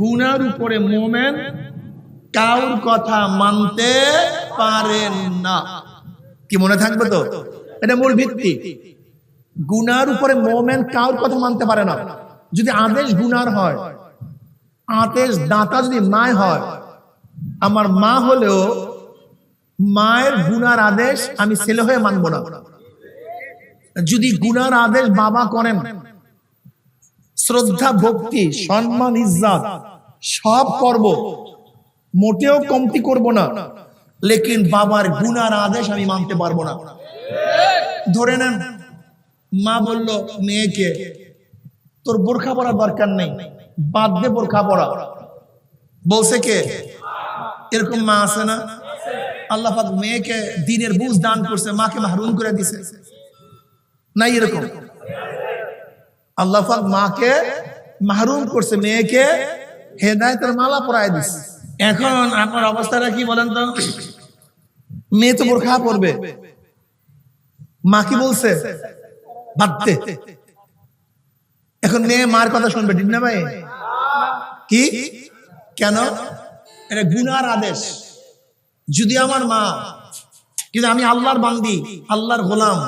গুনার উপরে মোমেন কাউর কথা মানতে পারেন না। কি মনে থাকবে তো? এটা মূল ভিত্তি। গুনার উপরে মোমেন কাউর কথা মানতে পারে না। যদি আদেশ গুনার হয়, আদেশ দাতা যদি মায় হয়, আমার মা হলেও মায়ের গুনার আদেশ আমি ছেলে হয়ে মানব না। যদি গুনার আদেশ বাবা করেন, শ্রদ্ধা ভক্তি সম্মান ইজ্জত সব করব, মোটেও কমতি করব না, লেকিন বাবার গুনার আদেশ আমি মানতে পারবো না। ধরে নেন মা বলল মেয়েকে তোর বোরখা পরার দরকার নেই, বাদ দে বোরখা পরা। বলছে কে? এরকম মা আছে না? আল্লাহ পাক মেয়েকে দ্বীনের বুঝ দান করছে, মাকে মাহরুম করে দিছে নাই? এরকম আল্লাহ পাক মাকে মাহরুম করছে, মেয়েকে হেদায়েতের মালা পরায় দিছে। এখন আপনার অবস্থাটা কি বলেন তো? মেয়ে তো বোরখা পরবে, মা কি বলছে? বাদ দে। এখন মেয়ে মার কথা শুনবে, ঠিক না ভাই? কি কেন? এটা গুনার আদেশ। যদি আমার মা, কিন্তু আমি আল্লাহর বান্দি, আল্লাহর গোলাম,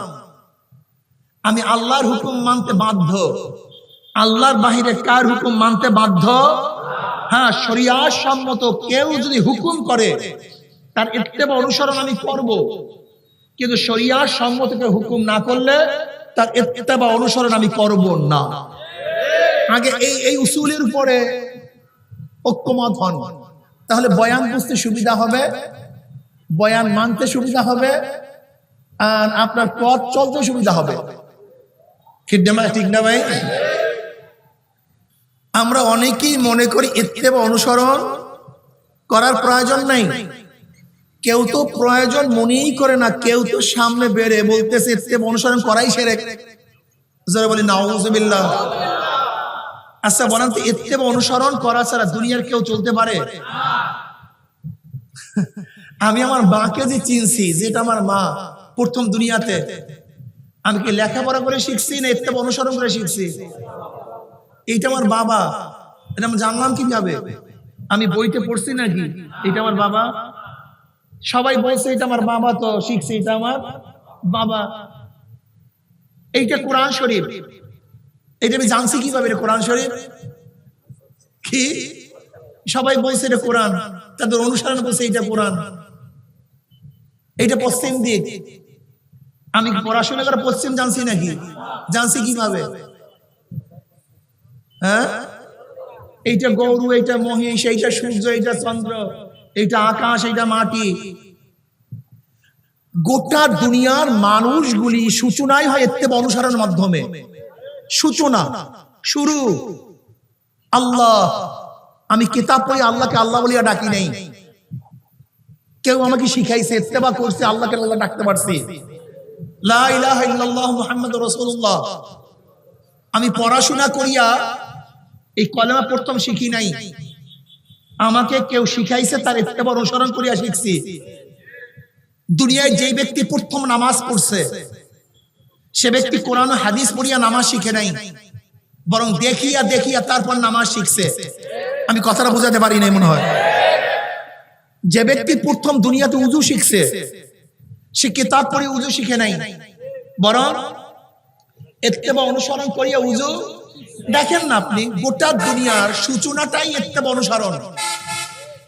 আমি আল্লাহর হুকুম মানতে বাধ্য, আল্লাহর বাহিরে কার হুকুম মানতে বাধ্য? হ্যাঁ, শরিয়াত সম্মত কেউ যদি হুকুম করে তার ইত্তেবা অনুসরণ আমি করব, কিন্তু শরিয়াত সম্মত কেউ হুকুম না করলে তার ইত্তেবা অনুসরণ আমি করব না। আগে এই উসুলের উপরে ঐক্যমত হন, তাহলে বয়ান বুঝতে সুবিধা হবে, বয়ান মানতে সুবিধা হবে, আর আপনার পথ চলতে সুবিধা হবে। ঠিক না ভাই? আমরা অনেকেই মনে করি ইত্তেবা অনুসরণ করার প্রয়োজন নাই। কেউ তো প্রয়োজন মনেই করে না, কেউ তো সামনে বেড়ে বলতেছে ইত্তেবা অনুসরণ করাই শিরক। যারা বলি নাউযুবিল্লাহ। আচ্ছা বলেন তো, ইত্তেবা অনুসরণ করা ছাড়া দুনিয়ার কেউ চলতে পারে? আমি আমার মাকে যে চিনছি, যেটা আমার মা প্রথম দুনিয়াতে, আমি কি লেখাপড়া করে শিখছি না ইত্তেবা অনুসরণ করে শিখছি? এইটা আমার বাবা, এটা আমি জানলাম কিভাবে? আমি বইতে পড়ছি নাকি এটা আমার বাবা? সবাই বলছে এটা আমার বাবা, তো শিখছি এটা আমার বাবা। এইটা কোরআন শরীফ, এটা আমি জানছি কিভাবে? এটা কোরআন শরীফ। কি সবাই বলছে এটা কোরআন, তাদের অনুসরণ করছে এটা কোরআন। এইটা পশ্চিম দিক, আমি পড়াশোনা করে পশ্চিম জানছি নাকি? জানছি কিভাবে? হ্যাঁ, এইটা গরু, এইটা মহিষ, এইটা সূর্য, এইটা চন্দ্র, এইটা আকাশ, এইটা মাটি। গোটা দুনিয়ার মানুষগুলি সূচনাই হয় ইত্তেবা অনুসরণের মাধ্যমে। সূচনা, শুরু আল্লাহ। আমি কিতাব পড়ি, আল্লাহকে আল্লাহ বলিয়া ডাকি নাই। কেউ আমাকে শিখাইছে, ইত্তেবা করছে, আল্লাহকে আল্লাহ ডাকতে পারছি। লা ইলাহা ইল্লাল্লাহ মুহাম্মাদুর রাসূলুল্লাহ। আমি পড়াশোনা করিয়া এই কলেমা প্রথম শিখি নাই, আমাকে কেউ শিখাইছে, তার ইত্তেবা অনুসরণ করিয়া শিখছি। দুনিয়ায় যে ব্যক্তি প্রথম নামাজ পড়ছে, সে ব্যক্তি কোরআন ও হাদিস পড়িয়া নামাজ শিখে নাই, বরং দেখিয়া দেখিয়া তারপর নামাজ শিখছে। আমি কথাটা বোঝাতে পারি নাই মনে হয়। যে ব্যক্তি প্রথম দুনিয়াতে উযু শিখছে, সে কিতাব পড়ে উযু শিখে নাই, বরং ইত্তেবা অনুসরণ করিয়া উযু। দেখেন না আপনি, গোটা দুনিয়ার সূচনাটাই ইত্তেবা অনুসরণ।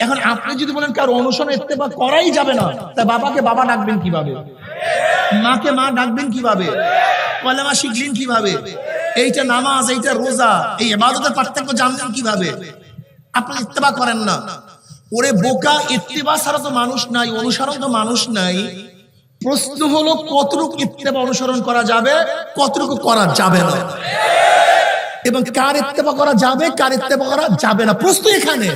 এখন আপনি যদি বলেন কারো অনুসরণ ইত্তেবা করাই যাবে না, তা বাবাকে বাবা ডাকবেন কিভাবে? মাকে মা ডাকবেন কিভাবে? কলেমা শিখলেন কিভাবে? এইটা নামাজ, এইটা রোজা, এই ইবাদতের পার্থক্য জানলেন কিভাবে? আপনি ইত্তেবা করেন না। ওরে বোকা, ইত্তেবা ছাড়া তো মানুষ নাই, অনুসরণ তো মানুষ নাই। প্রশ্ন হলো কতটুকু ইত্তেবা অনুসরণ করা যাবে, কতটুকু করা যাবে না, এবং কার ইত্তেবা করা যাবে, কার ইত্তেবা করা যাবে না। প্রশ্ন এখানে।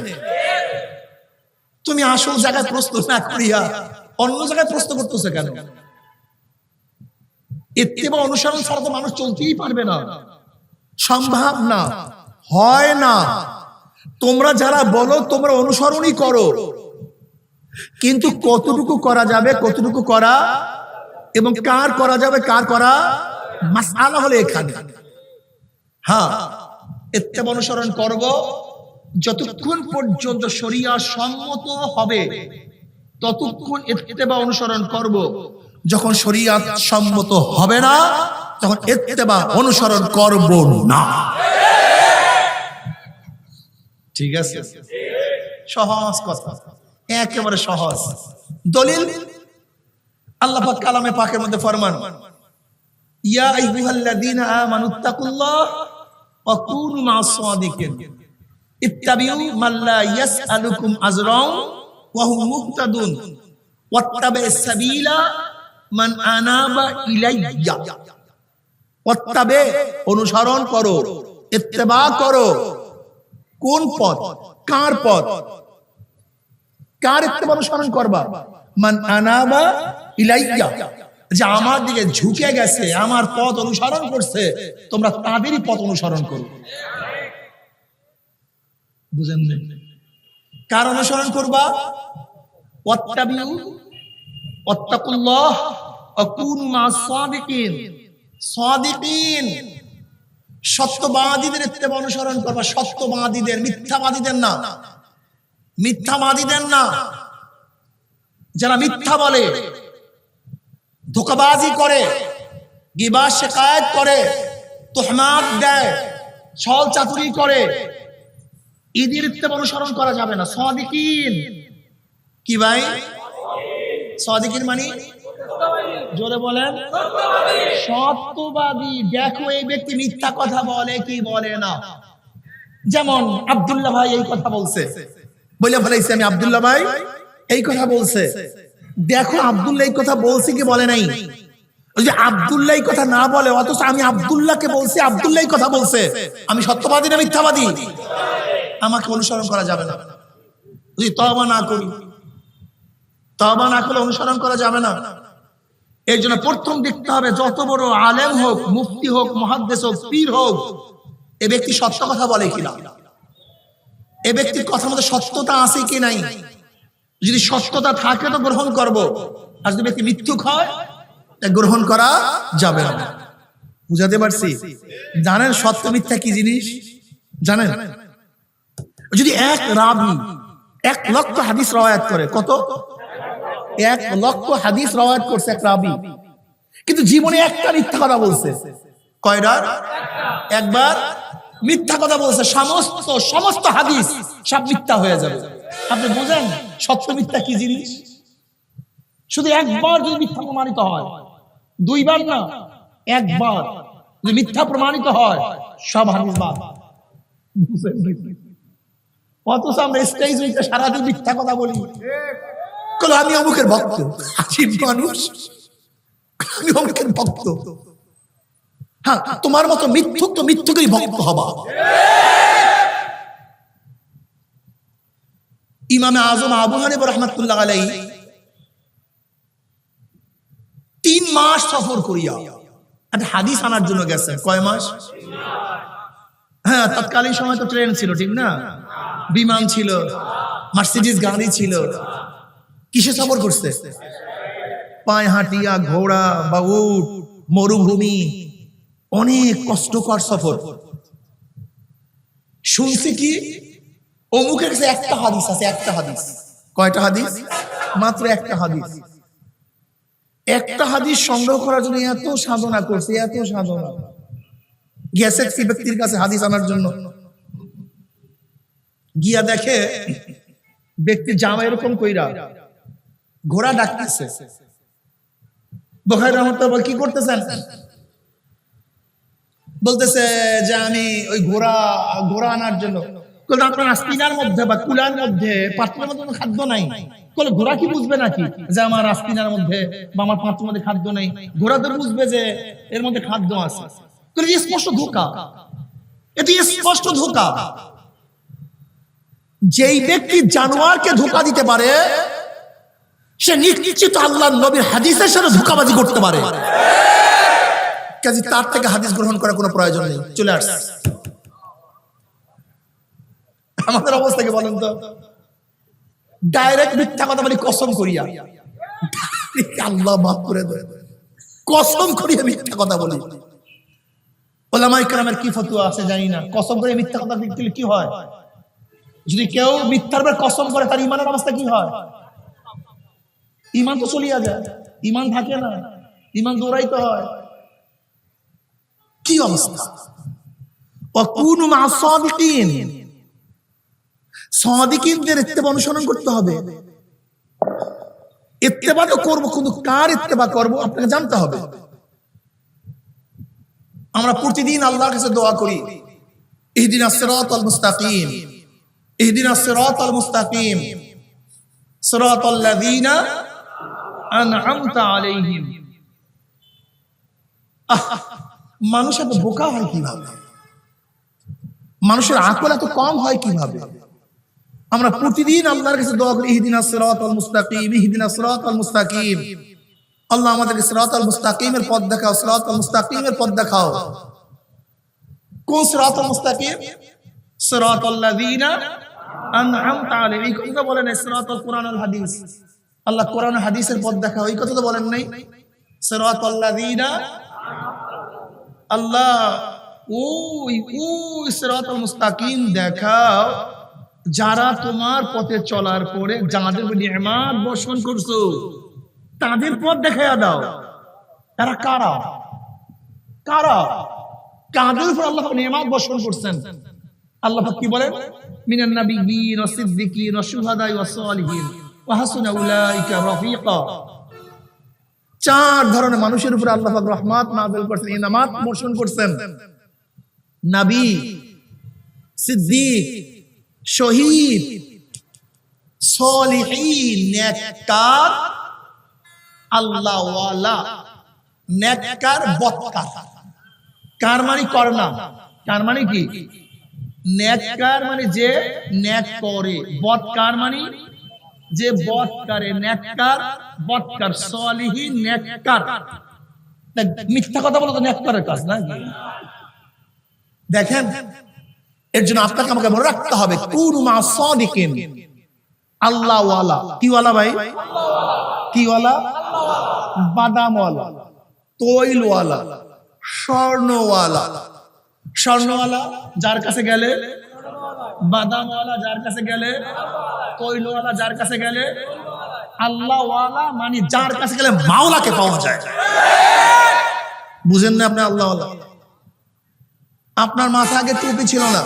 তুমি আসল জায়গায় প্রশ্ন না করিয়া অন্য জায়গায় প্রশ্ন করতেছে কেন? ইত্তেবা অনুসরণ ছাড়া তো মানুষ চলতেই পারবে না, সম্ভব না, হয় না। তোমরা যারা বলো তোমরা অনুসরণই করো, কিন্তু কতটুকু করা যাবে, কতটুকু করা, এবং কার করা যাবে, কার করা, মাসআলা হলো এখানে। হ্যাঁ, ইত্তেবা অনুসরণ করব, যতক্ষণ পর্যন্ত শরিয়া সম্মত হবে ততক্ষণ ইত্তেবা অনুসরণ করব, যখন শরিয়াত সম্মত হবে না তখন ইত্তেবা অনুসরণ করব না। ঠিক আছে? সহজ কথা, একেবারে সহজ। দলিল আল্লাহ পাক কালামে পাকের মধ্যে ফরমান, ইয়া আইয়ুহাল্লাযীনা আমানুত্তাকুল্লাহ ওয়া কুনু মা'আস সাদিকিন ইত্তাবিউ মান লা ইয়াসআলুকুম আজরান ওয়া হুম মুহতাদুন ওয়াত্তাবি'স সাবিলা মান আনাবা ইলাইয়া। ওয়াত্তাবি অনুসরণ করো, ইত্তেবা করো। কোন পথ? কার পথ? কার ইত্তেবা অনুসরণ করবা? মান আনাবা ইলাইয়া, যে আমার দিকে ঝুঁকে গেছে, আমার পথ অনুসরণ করছে, তোমরা তাদেরই পথ অনুসরণ করো। বুঝেন না? কার অনুসরণ করবা? ওয়াত্তাবিউ ওয়াত্তাকুল্লাহ ওয়া কুনু মা'আস সাদিকিন। সাদিকিন সত্যবাদীদের ইত্তেবা অনুসরণ করবা, সত্যবাদীদের, মিথ্যাবাদীদের না। মিথ্যাবাদীদের না, যারা মিথ্যা বলে, ধোঁকাবাজি করে, গীবত শিকায়ত করে, তুহমাত দেয়, ছল চাতুরি করে, এদের ইত্তেবা অনুসরণ করা যাবে না। সাদিকিন কি ভাই? সাদিকিন মানে জোরে বলেন, সত্যবাদী। দেখো এই ব্যক্তি মিথ্যা কথা বলে কি বলে না। যেমন আব্দুল্লাহ ভাই এই কথা বলছে, বলে ফেলাইছে আমি আব্দুল্লাহ ভাই এই কথা বলছে। দেখো আব্দুল্লাহ এই কথা বলছে কি বলে নাই। ওই যে আব্দুল্লাহ এই কথা না বলে, অথচ আমি আব্দুল্লাহকে বলছি আব্দুল্লাহ এই কথা বলছে, আমি সত্যবাদী না মিথ্যাবাদী? আমাকে অনুসরণ করা যাবে না। যদি তওবা না করি, তওবা না করলে অনুসরণ করা যাবে না। এই জন্য প্রথম দেখতে হবে, যত বড় আলেম হোক, মুফতি হোক, মুহাদ্দিস হোক, পীর হোক, এ ব্যক্তি সত্য কথা বলে কিনা, এ ব্যক্তির কথার মধ্যে সত্যতা আছে কি নাই। যদি সত্যতা থাকে তো গ্রহণ করব, আর যদি ব্যক্তি মিথ্যুক হয় তা গ্রহণ করা যাবে না। বুঝাতে পারছি? জানেন সত্য মিথ্যা কি জিনিস জানেন? যদি এক রাবী 1 লক্ষ হাদিস রওয়ায়াত করে, কত? 1 লক্ষ হাদিস রওয়ায়াত করছে এক রাবী, কিন্তু জীবনে একটা মিথ্যা কথা বলছে। কয়বার? একবার মিথ্যা কথা বলছে। সমস্ত হাদিস সব মিথ্যা হয়ে যাবে। আপনি বুঝেন সত্য মিথ্যা কি জিনিস? শুধু একবার যদি মিথ্যা প্রমাণিত হয়, 2 বার না, একবার যদি মিথ্যা প্রমাণিত হয়, সব হাদিস বাদ। অথচ আমরা স্টেজ হইতে সারাদিন মিথ্যা কথা বলি। আমি অমুকের ভক্ত, আজীব মানুষ, আমি অমুকের ভক্ত। হ্যাঁ, তোমার মতো মিথ্যুক তো মিথ্যুকেরই ভক্ত হবা। ইমামে আজম আবু হানিফা রাহমাতুল্লাহ আলাইহি 3 মাস সফর করিয়া একটা হাদিস আনার জন্য গেছেন। কয় মাস? হ্যাঁ, তৎকালীন সময় তো ট্রেন ছিল, ঠিক না? বিমান ছিল, মার্সিডিজ গাড়ি ছিল। কিসে সফর করছে? পায়ে হাঁটিয়া, ঘোড়া বা উট, মরুভূমি, অনেক কষ্টকর সফর। শুনছি কি অমুকের কাছে একটা হাদিস আছে, একটা হাদিস। কয়টা হাদিস? মাত্র একটা হাদিস। একটা হাদিস সংগ্রহ করার জন্য এত সাধনা করছে, এত সাধনা। গেছে সেই ব্যক্তির কাছে হাদিস আনার জন্য, গিয়া দেখে ব্যক্তির জামা এরকম কইরা, ঘোড়া ডাকতেছে। বুখারী রাহমাতুল্লাহ কি করতেছেন? বলতেছে যে আমি ওই ঘোড়া আনার জন্য। আপনার আস্তিনার মধ্যে বা কুলার মধ্যে, পাত্রের মধ্যে খাদ্য নাই। ঘোড়া কি বুঝবে নাকি যে আমার আস্তিনার মধ্যে বা আমার পাত্রের মধ্যে খাদ্য নেই? ঘোড়া তো বুঝবে যে এর মধ্যে খাদ্য আছে। স্পষ্ট ধোঁকা, এটি স্পষ্ট ধোঁকা। যেই ব্যক্তি জানোয়ারকে ধোঁকা দিতে পারে, সে নিশ্চিত আল্লাহর নবীর হাদিসের সাথে ধোঁকাবাজি করতে পারে। কাজে তার থেকে হাদিস গ্রহণ করার কোনো প্রয়োজন নেই। চলে আসছে আমাদের অবস্থাকে বলেন তো, ডাইরেক্ট মিথ্যা কথা বলি কসম করিয়া, আল্লাহ মাফ করে দেয়, কসম করিয়া মিথ্যা কথা বলি। ওলামায়ে কেরামের কি ফতোয়া আছে জানি না, কসম করে মিথ্যা কথা দিলে কি হয়? যদি কেউ মিথ্যার উপর কসম করে তার ইমানের অবস্থা কি হয়? ইমান তো চলিয়া যায়, ইমান থাকে না, ইমান দৌড়াইতে হয়। কি অবস্থা? ওয়াকুনু মা'আস সাদিকিন, সাদিকিনদের ইত্তেবা অনুসরণ করতে হবে। ইত্তেবা তো করবো, কিন্তু কার ইত্তেবা করবো আপনাকে জানতে হবে। আমরা প্রতিদিন আল্লাহর কাছে দোয়া করি, ইহদিনাস সিরাতাল মুস্তাকিম, ইহদিনাস সিরাতাল মুস্তাকিম, সিরাতাল লাযীনা আন'আমতা আলাইহিম। মানুষ এত বোকা হয় কিভাবে? মানুষের আকল এত কম হয় কিভাবে? আমরা প্রতিদিন আল্লাহর কাছে দোয়া করি, ইহদিনাস সিরাতাল মুস্তাকিম, ইহদিনাস সিরাতাল মুস্তাকিম। আল্লাহ আমাদেরকে সিরাতাল মুস্তাকিমের পথ দেখাও, সিরাতাল মুস্তাকিমের পথ দেখাও। কোন সিরাতাল মুস্তাকিম? সিরাতাল লাযীনা আন'আমতা আলাইহিম। এই কথা বলেন সিরাতাল কোরআন আল হাদিস। আল্লাহ কোরআন হাদিসের পথ দেখাও, এই কথা তো বলেন নাই। সিরাতাল লাযীনা, আল্লাহ ওই সিরাতাল মুস্তাকিম দেখাও যারা তোমার পথে চলার পরে যাদের নিয়ামত বর্ষণ করছো, তাদের পথ দেখাইয়া দাও। তারা কারা? কারা? কাদের উপর আল্লাহ নিয়ামত বর্ষণ করছেন? আল্লাহ কি বলেন? মিনান নাবিয়্যিন ওয়াস সিদ্দিকিন ওয়াস শুহাদাই ওয়াস সালিহিন ওয়া হাসুনা উলাইকা রাফিকা। চার ধরনের মানুষের উপর আল্লাহ পাক রহমত নাযিল করছেন, ইনামাত বর্ষণ করছেন। নবী, সিদ্দিক, শহীদ, সালিহিন, নেককার, আল্লাহওয়ালা। নেককার, বদকার। কার মানে কর না, কার মানে কি? নেককার মানে যে নেক করে, বদকার মানে যে বদ করে। নেককার, বদকার, সালিহিন, নেককার। মিথ্যা কথা বলা তো নেককারের কাজ না। দেখেন, এর জন্য আপনাকে আমাকে মনে রাখতে হবে, কুনু মা'আস সাদিকিন। আল্লাহওয়ালা। কি ওয়ালা ভাই? কি ওয়ালা? বাদামওয়ালা, তৈলওয়ালা, স্বর্ণওয়ালা। স্বর্ণওয়ালা যার কাছে গেলে, বাদামওয়ালা যার কাছে গেলে, তৈলওয়ালা যার কাছে গেলে, আল্লাহওয়ালা মানে যার কাছে গেলে মাওলাকে পাওয়া যায়। বুঝেন না আপনি? আল্লাহওয়ালা। আপনার মাথা আগে টুপি ছিল না।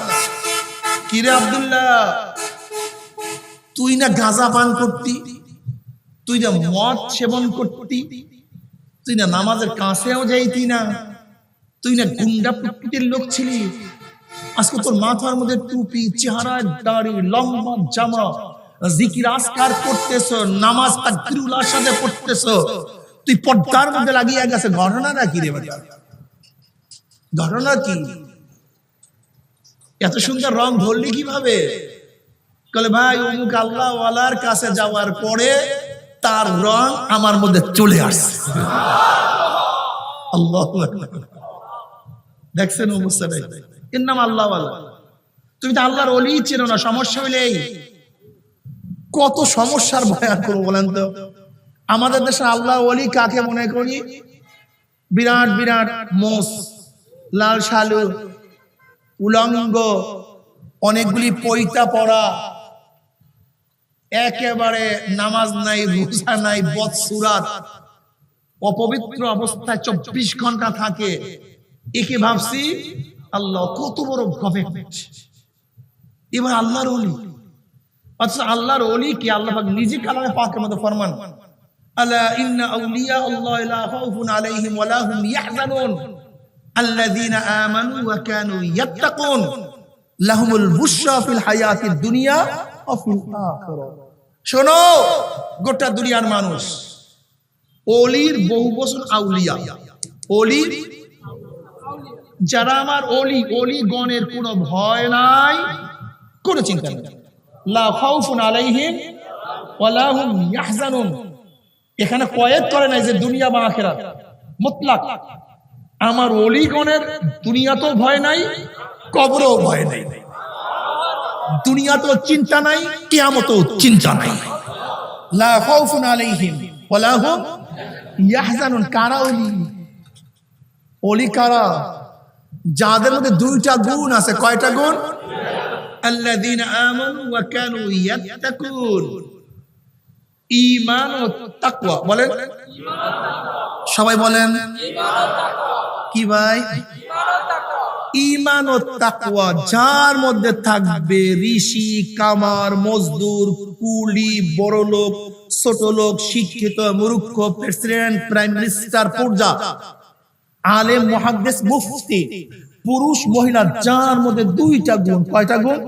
কিরে আব্দুল্লাহ, তুই না গাঁজা পান করতি, তুই না মদ সেবন করতি, তুই না নামাজের কাছেও যাইতি না, তুই না গুন্ডা প্রকৃতির লোক ছিলি। আজকে তোর মাথার মধ্যে টুপি, চেহারায় দাড়ি, লম্বা জামা, জিকির আজকার করতেছ, নামাজ তাকবীরুল্লাহর সাথে পড়তেছ, তুই পর্দার মধ্যে লাগিয়ে গেছে। ঘটনাটা কি রে বাবা? ঘটনা কি? এত সুন্দর রং ধরলি কিভাবে? বলে ভাই, অমুক আল্লাহওয়ালার কাছে যাওয়ার পরে তার রং আমার মধ্যে চলে আসছে। আল্লাহু আকবার। দেখছেন অবস্থা? এর নাম আল্লাহওয়ালা। তুমি তো আল্লাহর ওলি চেনো না। সমস্যা হইলে কত সমস্যার বয়ান করবো বলেন তো? আমাদের দেশে আল্লাহ ওলি কাকে মনে করি? বিরাট বিরাট মোষ, লাল সালু, উলঙ্গ, অনেকগুলি পৈতা পড়া, একেবারে নামাজ নাই, রোজা নাই, বদসুরাত, অপবিত্র অবস্থায় 24 ঘন্টা থাকে। একে ভাবছি আল্লাহ। কত বড় গভর্নমেন্ট! এবার আল্লাহর ওলি। আচ্ছা, আল্লাহর ওলি কি? আল্লাহ পাক নিজে কালামে পাকের মধ্যে ফরমান, আলা ইন্না আউলিয়া আল্লাহ লা খাউফুন আলাইহিম ওয়া লা হুম ইয়াহজানুন আল্লাযীনা আমানু ওয়া কানু ইয়াত্তাকুন লাহুমুল বুশরা ফিল হায়াতিদ দুনিয়া ওয়া ফিল আখিরাহ। শোনো গোটা দুনিয়ার মানুষ, ওলির বহু বচন আউলিয়া। ওলির, যারা আমার ওলি, ওলি গণের কোনো ভয় নাই, কোনো চিন্তা নেই। লা খাউফুন আলাইহিম ওয়া লা হুম ইয়াহজানুন। এখানে কয়েদ করে নাই যে দুনিয়া বা আখিরাত, মুতলাক। আমার ওলিগণের দুনিয়াতেও ভয় নাই, কবরেও ভয় নাই। দুনিয়াতেও চিন্তা নাই, কিয়ামতেও চিন্তা নাই। লা খাউফুন আলাইহিম ওয়া লা হুম ইয়াহজানুন। কারা ওলি? ওলি কারা? যাদের মধ্যে দুইটা গুণ আছে। কয়টা গুণ? আল্লাযীনা আমানু ওয়া কানু ইয়াত্তাকুন। ঈমান ও তাকওয়া বলেন, সবাই বলেন কি ভাই? ঈমান ও তাকওয়া যার মধ্যে থাকবে, ঋষি, কামার, মজদুর, কুলি, বড় লোক, ছোট লোক, শিক্ষিত, মূর্খ, প্রেসিডেন্ট, প্রাইম মিনিস্টার, প্রজা, আলেম, মুহাদ্দিস, মুফতি, পুরুষ, মহিলা, যার মধ্যে দুইটা গুণ। কয়টা গুণ?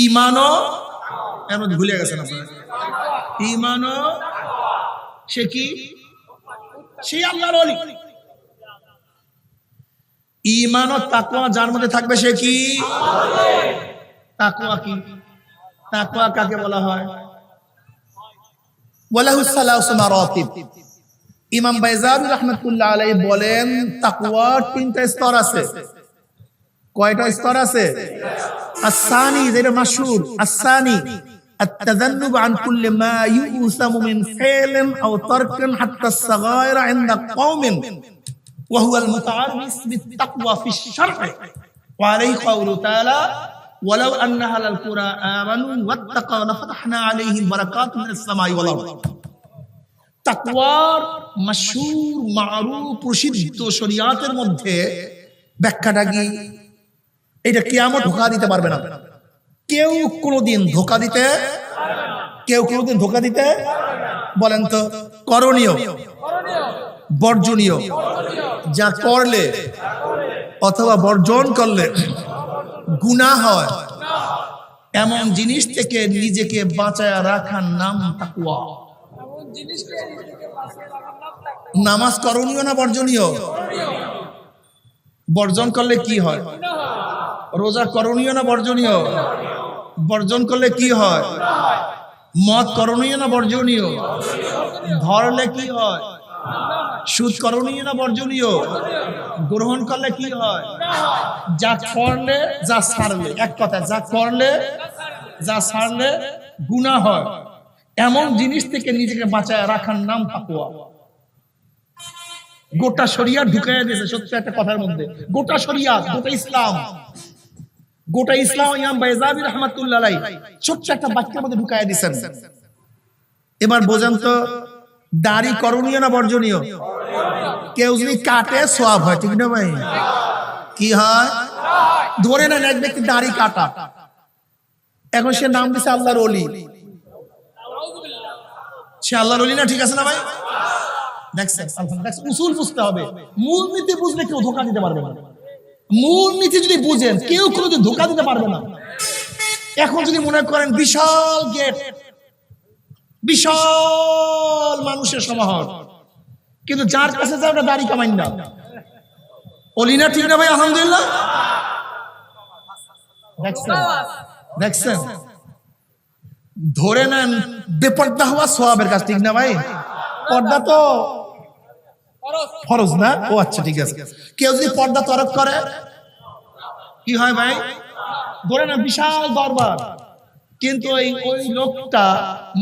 ঈমান ও, এর মধ্যে ভুলে গেছেন আপনারা। ঈমান ও, সে কি? সে আল্লাহর ওলি। ঈমান ও তাকওয়া যার মধ্যে থাকবে সে কি? তাকওয়া কি? তাকওয়া কাকে বলা হয়? ওয়ালাহু সালাসু মারাতিব। ইমাম বাইজাবি রাহমাতুল্লাহ আলাইহি বলেন তাকওয়ার তিনটা স্তর আছে। কয়টা স্তর আছে? আস-সানি, যেটা মাশহুর, আস-সানি التذنب عن كل ما يؤثم من فعل أو ترك حتى الصغائر عند قوم وهو المتعرف بالتقوى في الشرع وعليه قوله تعالى ولو أن أهل القرى آمنوا واتقوا لفتحنا عليهم بركات من السماء والأرض। তাকওয়ার মাশহুর, মারুফ, প্রসিদ্ধ শরীয়তের মধ্যে ব্যাখ্যাটা কি? এটা কিয়ামত ধোঁকা দিতে পারবে না। কেউ কোনোদিন ধোঁকা দিতে, কেউ কোনোদিন ধোঁকা দিতে, বলেন তো করণীয়, বর্জনীয়, যা করলে অথবা বর্জন করলে গুনাহ হয় এমন জিনিস থেকে নিজেকে বাঁচায় রাখার নাম তাকওয়া। নামাজ করণীয় না বর্জনীয়? বর্জন করলে কি হয়? রোজা করণীয় না বর্জনীয়? বর্জন করলে কি হয়? মদ করণীয় না বর্জনীয়? ধরলে কি হয়? সুদ করণীয় না বর্জনীয়? গ্রহণ করলে কি হয়? যা করলে, যা ছাড়লে, এক কথা, যা করলে, যা ছাড়লে গুনাহ হয় এমন জিনিস থেকে নিজেকে বাঁচায় রাখার নাম তাকওয়া। গোটা শরিয়াত ঢুকাইয়া দিয়েছে সত্য একটা কথার মধ্যে। গোটা শরিয়াত, গোটা ইসলাম, গোটা ইসলাম ইমাম বাইজাবি রাহমাতুল্লাহ আলাইহি ছোট্ট একটা বাক্যের মধ্যে ঢুকাইয়া দিয়েছেন। এবার বোঝেন তো দাড়ি করণীয় না বর্জনীয়? কেউ যদি কাটে সওয়াব হয়, ঠিক না ভাই? কি হয়? ধরে নেন এক ব্যক্তি দাড়ি কাটা, এখন সে নাম দিছে আল্লাহর ওলি, সে আল্লাহর ওলি না? ঠিক আছে না ভাই? দেখছেন, উসুল বুঝতে হবে। মূলনীতি বুঝলে কেউ ধোঁকা দিতে পারবে না। মূলনীতি যদি বুঝেন কেউ কোনোদিন ধোঁকা দিতে পারবে না। এখন যদি মনে করেন বিশাল গেট, বিশাল মানুষের সমাহার, কিন্তু যার কাছে যায় ওটা দাড়ি কামাই না, ওলি না? ঠিক না ভাই? আলহামদুলিল্লাহ। দেখছেন, দেখছেন, ধরে নেন বেপর্দা হওয়া সওয়াবের কাজ, ঠিক না ভাই? পর্দা তো ফরজ না? ও আচ্ছা, ঠিক আছে। কেউ যদি পর্দা তরক করে কি হয় ভাই? ধরে না বিশাল দরবার, কিন্তু ওই লোকটা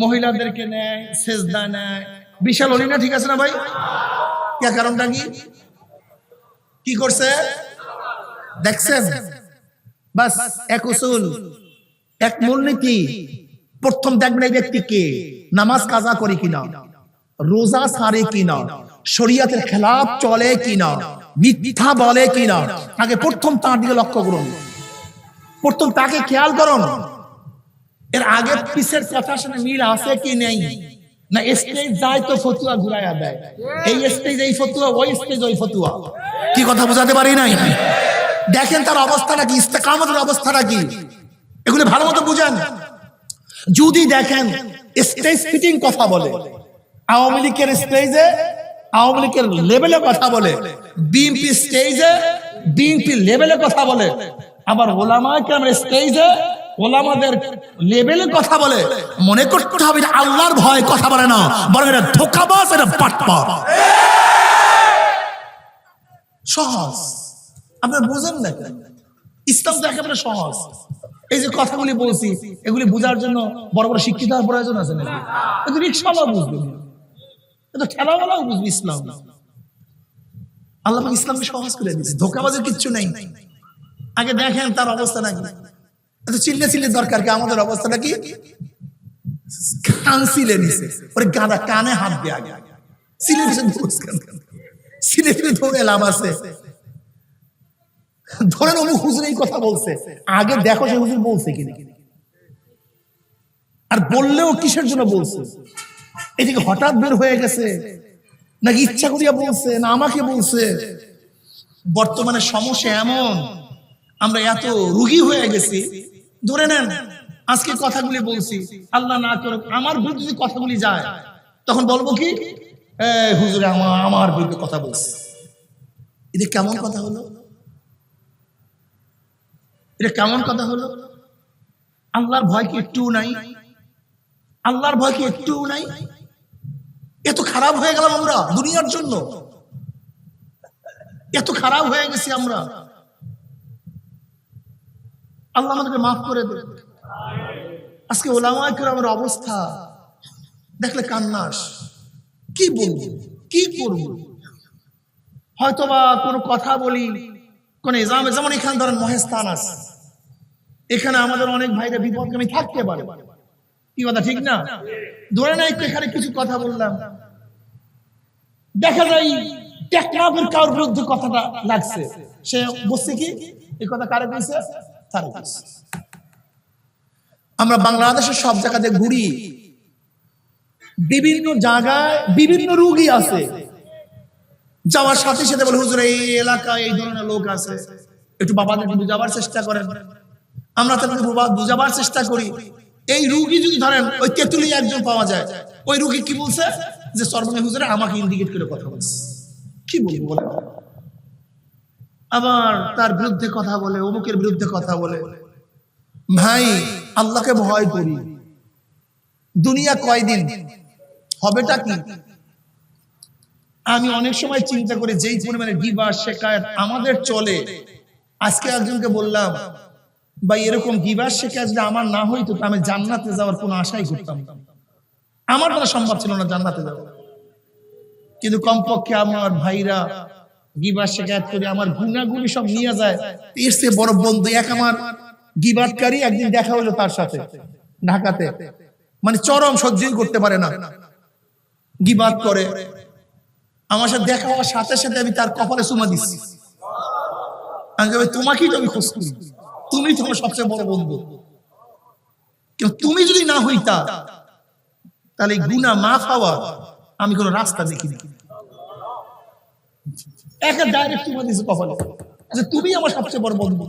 মহিলাদেরকে নেয়, সেজদা নেয়, বিশাল ওলি না? ঠিক আছে না ভাই? কে কারণটা কি? কি করছে? দেখছেন, বাস এক উসুল, এক মূলনীতি। প্রথম দেখবেন এই ব্যক্তিকে নামাজ কাজা করে কিনা, রোজা ছাড়ে কিনা, শরীয়তের খেলাফ চলে কিনা, মিথ্যা বলে কিনা, আগে প্রথম তার দিকে লক্ষ্য করুন, প্রথম তাকে খেয়াল করুন। এর আগে পিছের কথার সাথে মিল আছে কি নেই, না স্টেজ যায় তো ফতুয়া ঘুরাইয়া দেয়, এই স্টেজ এই ফতুয়া, ওই স্টেজ ওই ফতুয়া। কি কথা বোঝাতে পারি নাই? দেখেন তার অবস্থাটা কি, ইস্তেকামতের অবস্থাটা কি, এগুলো ভালো মতো বুঝেন। যদি দেখেন স্টেজ ফিটিং কথা বলে, আওয়ামী লীগের স্টেজে আওয়ামী লীগের লেভেলে কথা বলে, বিএনপি স্টেজে বিএনপি লেভেলে কথা বলে, আবার ওলামায়ে কেরামের স্টেজে ওলামাদের লেভেলে কথা বলে, মনে করতে হবে এটা আল্লাহর ভয় কথা বলে না, বরং এটা ধোঁকাবাজ, এটা বাটপার। সহজ, আপনি বুঝেন না? ইসলাম তো একেবারে সহজ। এই যে কথাগুলি বলছি এগুলি বোঝার জন্য বড় বড় শিক্ষিত হওয়ার প্রয়োজন আছে নাকি? কিন্তু রিক্সাওয়ালাও বুঝবে, কিন্তু ঠেলাওয়ালাও বুঝবে ইসলাম। আল্লাহ ইসলামকে সহজ করে দিয়েছে, ধোঁকাবাজের কিচ্ছু নেই। আগে দেখেন তার অবস্থা নাকি। এত চিল্লে চিল্লে দরকার কি? আমাদের অবস্থাটা কি? কান সিলে নিছে, ওরে গাদা কানে হাত দিয়ে আগে সিলে দিছে, সিলে ফিরে ধরে লাভ আছে? ধরেন অমুক হুজুর এই কথা বলছে, আগে দেখো সে হুজুর বলছে কিনা, আর বললেও কিসের জন্য বলছে, এদিকে হঠাৎ বের হয়ে গেছে নাকি ইচ্ছা করিয়া বলছে না আমাকে বলছে। বর্তমানে সমস্যা এমন, আমরা এত রুগী হয়ে গেছি, ধরে নেন আজকে কথাগুলি বলছি, আল্লাহ না করুক আমার বিরুদ্ধে যদি কথাগুলি যায়, তখন বলবো কি হুজুরে আমার বিরুদ্ধে কথা বলছে। এটা কেমন কথা হলো? এটা কেমন কথা হলো? আল্লাহর ভয় কি একটু নাই? আল্লাহর ভয় কি একটু নাই? এত খারাপ হয়ে গেলাম আমরা দুনিয়ার জন্য, এত খারাপ হয়ে গেছি আমরা। আল্লাহ আমাদেরকে মাফ করে দেন। আজকে ওলামায়ে কেরামের অবস্থা দেখলে কান্নাস। কি বলবো, কি করবো? হয়তোবা কোনো কথা বলি, কোন এজামে, যেমন এখানে ধরেন মহেস্থান আছে, এখানে আমাদের অনেক ভাইরা বিপদগামী থাকতে পারে, কি কথা ঠিক না? ধরে না এখানে কিছু কথা বললাম, দেখা যায় টেকনাফের কারোর বিরুদ্ধে কথাটা লাগছে, সে বলছে কি এই কথা কারে কইছে, তার কইছে। আমরা বাংলাদেশের সব জায়গাতে ঘুরি, বিভিন্ন জায়গায় বিভিন্ন রোগী আছে, যাওয়ার সাথে সাথে বলে হুজুর এই এলাকায় এই ধরনের লোক আছে, একটু বাবাদেরকে বুঝাবার চেষ্টা করেন। আমরা তাদেরকে বুঝাবার চেষ্টা করি। এই রোগী যদি ধরেন ওই তেতুলি একজন পাওয়া যায়, ওই রোগী কি বলছে যে সর্বনে হুজুরে আমাকে ইন্ডিকেট করে কথা বলছে, কি বলবো বলে? আবার তার বিরুদ্ধে কথা বলে, অমুকের বিরুদ্ধে কথা বলে। ভাই আল্লাহকে ভয় করি, দুনিয়া কয়দিন, হবেটা কি? আমি অনেক সময় চিন্তা করি যেই পরিমাণে গিবত শিকায়াত আমাদের চলে, আজকে একজনকে বললাম ভাই এরকম গিবত শিকায়াত যদি আমার না হইতো তো আমি জান্নাতে যাওয়ার কোনো আশাই করতাম না, আমার দ্বারা সম্ভব ছিল না জান্নাতে যাওয়া। কিন্তু কমপক্ষে আমার ভাইরা গিবত শিকায়াত করে আমার গুনাহগুলি সব নিয়ে যায়। এর চেয়ে বড় বন্ধু এক আমার গিবতকারী, একদিন দেখা হলো তার সাথে ঢাকাতে, মানে চরম সহ্যই করতে পারে না, গিবত করে। আমার সাথে দেখা হওয়ার সাথে সাথে আমি তার কপালে চুমা দিচ্ছি। আমি ভাই তোমাকেই তো আমি খোঁজ করি, তুমি তো আমার সবচেয়ে বড় বন্ধু, কিন্তু তুমি যদি না হইতা তাহলে গুনাহ মাফ হওয়া আমি কোনো রাস্তা দেখিনি। একটা ডাইরেক্ট চুমা দিচ্ছি কপালে, যে তুমি আমার সবচেয়ে বড় বন্ধু।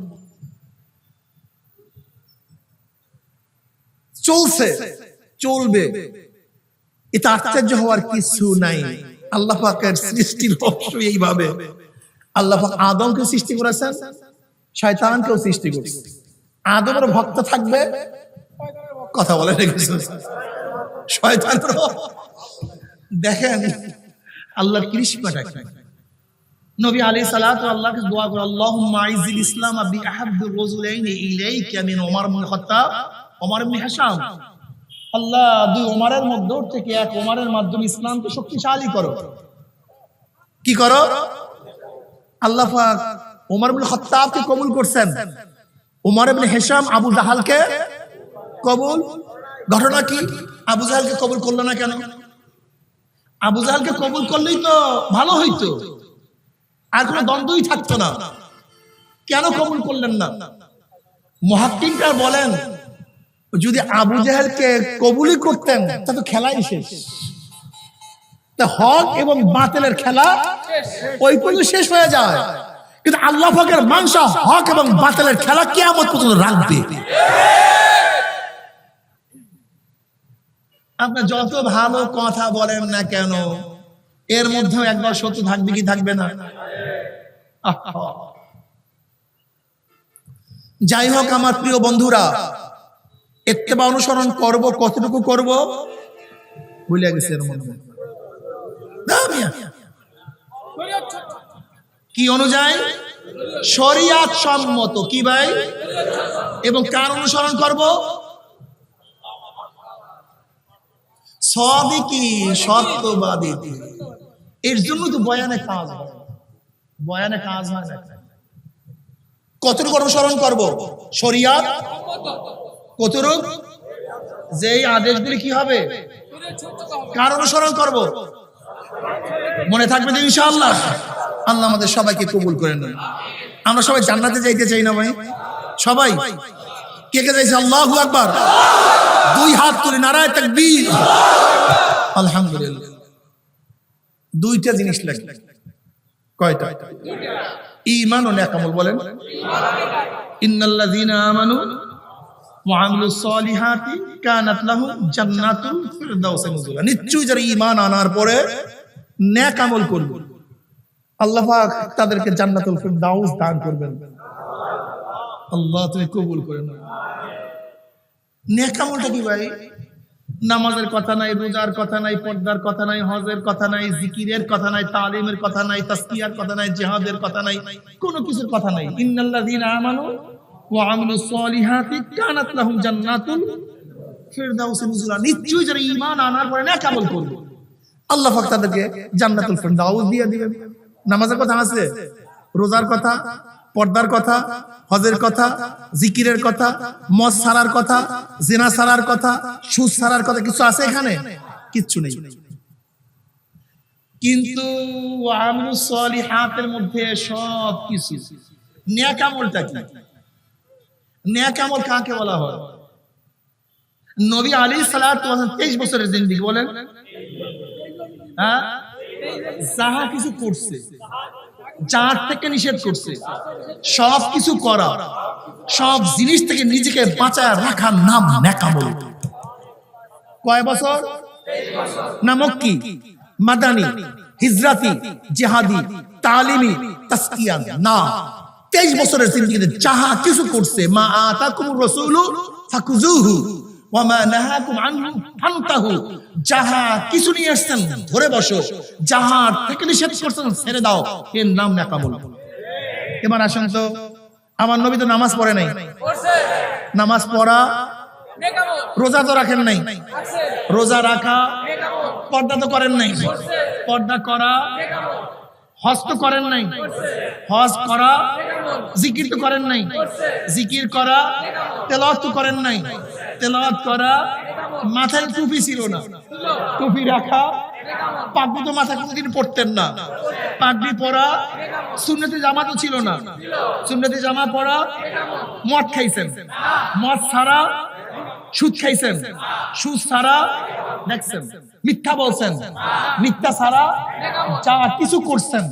চলছে, চলবে, এটা আশ্চর্য হওয়ার কিছু নাই। আল্লাহ পাকের সৃষ্টির রহস্য এইভাবে। আল্লাহ পাক আদমকে সৃষ্টি করেছেন, শয়তানকেও সৃষ্টি করেছেন। আদমের ভক্ত থাকবে, কথা বলে রেখেছে, শয়তানেরও। দেখেন আল্লাহর কৃষ্ণটা কি। নবী আলাইহিস সালাতু আল্লাহকে দোয়া করে, আল্লাহুম্মা আইজিল ইসলাম বিআহাব্বির রাজুলাইনি ইলাইকা মিন ওমর ইবনে খাত্তাব ওমর ইবনে হিশাম। আল্লাহ দুই ওমরের মধ্যে থেকে এক ওমরের মাধ্যমে ইসলামকে শক্তিশালী করো। কি করো? আল্লাহ পাক ওমর ইবনে খাত্তাবকে কবুল করছেন, ওমর ইবনে হিশাম আবু জাহালকে কবুল। ঘটনা কি? আবু জাহালকে কবুল করলো না কেন? আবু জাহালকে কবুল করলেই তো ভালো হইতো, আর কোনো দ্বন্দ্বই থাকতো না। কেন কবুল করলেন না? মুহাক্কিকরা বলেন যদি আবু জাহেলকে কবুলই করতেন তা তো খেলাই শেষ, তা হক এবং বাতিলের খেলা ওই পর্যন্ত শেষ হয়ে যায়। কিন্তু আল্লাহ পাকের মানসা হক এবং বাতিলের খেলা কিয়ামত পর্যন্ত রাখবে। আপনি যত ভালো কথা বলেন না কেন, এর মধ্যেও একবার সত্য থাকবে কি থাকবে না? যাই হোক আমার প্রিয় বন্ধুরা, ইত্তেবা অনুসরণ করব, কতটুকু করব ভুলে গেছি। এর মধ্যে কি অনুযায়ী? শরিয়াত সম্মত। কি ভাই? এবং কার অনুসরণ করব? সাদিকি, সত্যবাদী। এর জন্য তো বয়ানে কাজ হয়, বয়ানে কাজ হয় না। কতটুকু অনুসরণ করব? শরিয়াত কতটুক? যেই আদেশগুলি কি হবে কার অনুসরণ করব? মনে থাকবে তো ইনশাআল্লাহ। আল্লাহ আমাদের সবাইকে কবুল করে নেন। আমরা সবাই জান্নাতে যাইতে চাই না ভাই? সবাই কে কে চাইছে? আল্লাহু আকবার। দুই হাত তুলে নারায়ে তাকবীর। আলহামদুলিল্লাহ। দুইটা জিনিস লাগবে। কয়টা? ঈমান ও নেক আমল। বলেন ইন্নাল্লাযীনা আমানু ওয়া আমিলুস সলিহাতি কানাত লাহুম জান্নাতুল ফিরদাউসি নুজুলা। নিশ্চয়ই যারা ঈমান আনার পরে নেক আমল করবে আল্লাহ পাক তাদেরকে জান্নাতুল ফিরদাউস দান করবেন। আল্লাহ তুমি কবুল করে নাও। নেক আমলটা কি ভাই? নামাজের কথা নাই, রোজার কথা নাই, পর্দার কথা নাই, হজের কথা নাই, জিকিরের কথা নাই, তালিমের কথা নাই, তাসবিয়ার কথা নাই, জিহাদের কথা নাই, কোনো কিছুর কথা নাই। ইন্নাল্লাযীনা আমানু ওয়া আমিলুস সলিহাতি কানাত লাহুম জান্নাতুল ফিরদাউসি নুজুলা। নিশ্চয়ই যারা ঈমান আনার পরে নেক আমল করবে আল্লাহ পাক তাদেরকে জান্নাতুল ফিরদাউস দিয়ে দিবেন। নামাজের কথা আছে, রোজার কথা, পর্দার কথা, হজের কথা, জিকিরের কথা, মদ ছাড়ার কথা, জিনা ছাড়ার কথা, সুদ ছাড়ার কথা কিছু আছে এখানে? কিচ্ছু নেই। কিন্তু আমিলুস সলিহাতের মধ্যে সব কিছু। নেক আমলটা কি? নেক আমল কাকে বলা হয়? নবী আলাইহিস সালাতু ওয়াস সালাম 23 বছরের জিন্দেগি। বলেন হ্যাঁ, যাহা কিছু করছে, যার থেকে নিষেধ করছে, সব কিছু করা, সব জিনিস থেকে নিজেকে বাঁচায় রাখার নাম নেক আমল। কয় বছর? না মক্কি, মাদানী, হিজরাতি, জিহাদি, তালিমি, তাসকিয়া না, 23 বছরের জিন্দেগিতে যাহা কিছু করছে, মা আতাকুমুর রাসূলু ফাকুযুহু ওয়া মা নাহাকুম আনহু ফান্তাহু। যাহা কিছু নিয়ে আসছেন ধরে বসো, যাহা থেকে নিষেধ করছেন ছেড়ে দাও, এর নাম নেক আমল। এবার আসেন তো, আমার নবী তো নামাজ পড়ে নাই, নামাজ পড়া নেক আমল। রোজা তো রাখেন নাই, রোজা রাখা নেক আমল। পর্দা তো করেন নাই, পর্দা করা নেক আমল। হজ তো করেন নাই, হজ করা নেক আমল। জিকির তো করেন নাই, জিকির করা নেক আমল। তেলাওয়াত তো করেন নাই, তেলাওয়াত করা নেক আমল। মাথায় টুপি ছিল না, টুপি রাখা নেক আমল। পাগড়ি তো মাথায় কোনোদিন পড়তেন না, পাগড়ি পরা নেক আমল। সুন্নতি জামা তো ছিল না, সুন্নতি জামা পরা নেক আমল। মদ খাইছেন, মদ ছাড়া। সুদ খাইছেন, সুদ ছাড়া। দেখছেন মিথ্যা বলছেন, মিথ্যা ছাড়া। যা কিছু করছেন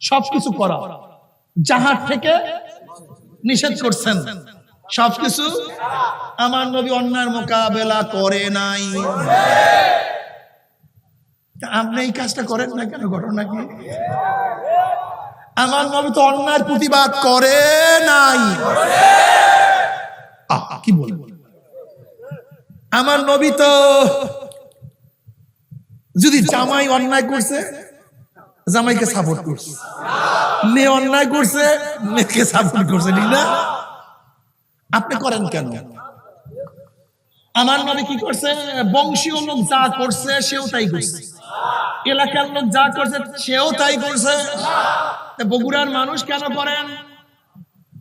সবকিছু করা, যাহার থেকে নিষেধ করছেন সবকিছু। আমার নবী অন্যায়ের মোকাবেলা করে নাই। আপনি এই কাজটা করেন না কেন? ঘটনা কি? আমার নবী তো অন্যায়ের প্রতিবাদ করে নাই। কি বলবো, আমার নবী তো যদি জামাই অন্যায় করছে জামাইকে সাপোর্ট করছে, মেয়ে অন্যায় করছে মেয়েকে সাপোর্ট করছে, ঠিক না? আপনি করেন কেন? আমার নবী কি করছে? বংশীয় লোক যা করছে সেও তাই করছে, এলাকার লোক যা করছে সেও তাই করছে। বগুড়ার মানুষ কেন করেন?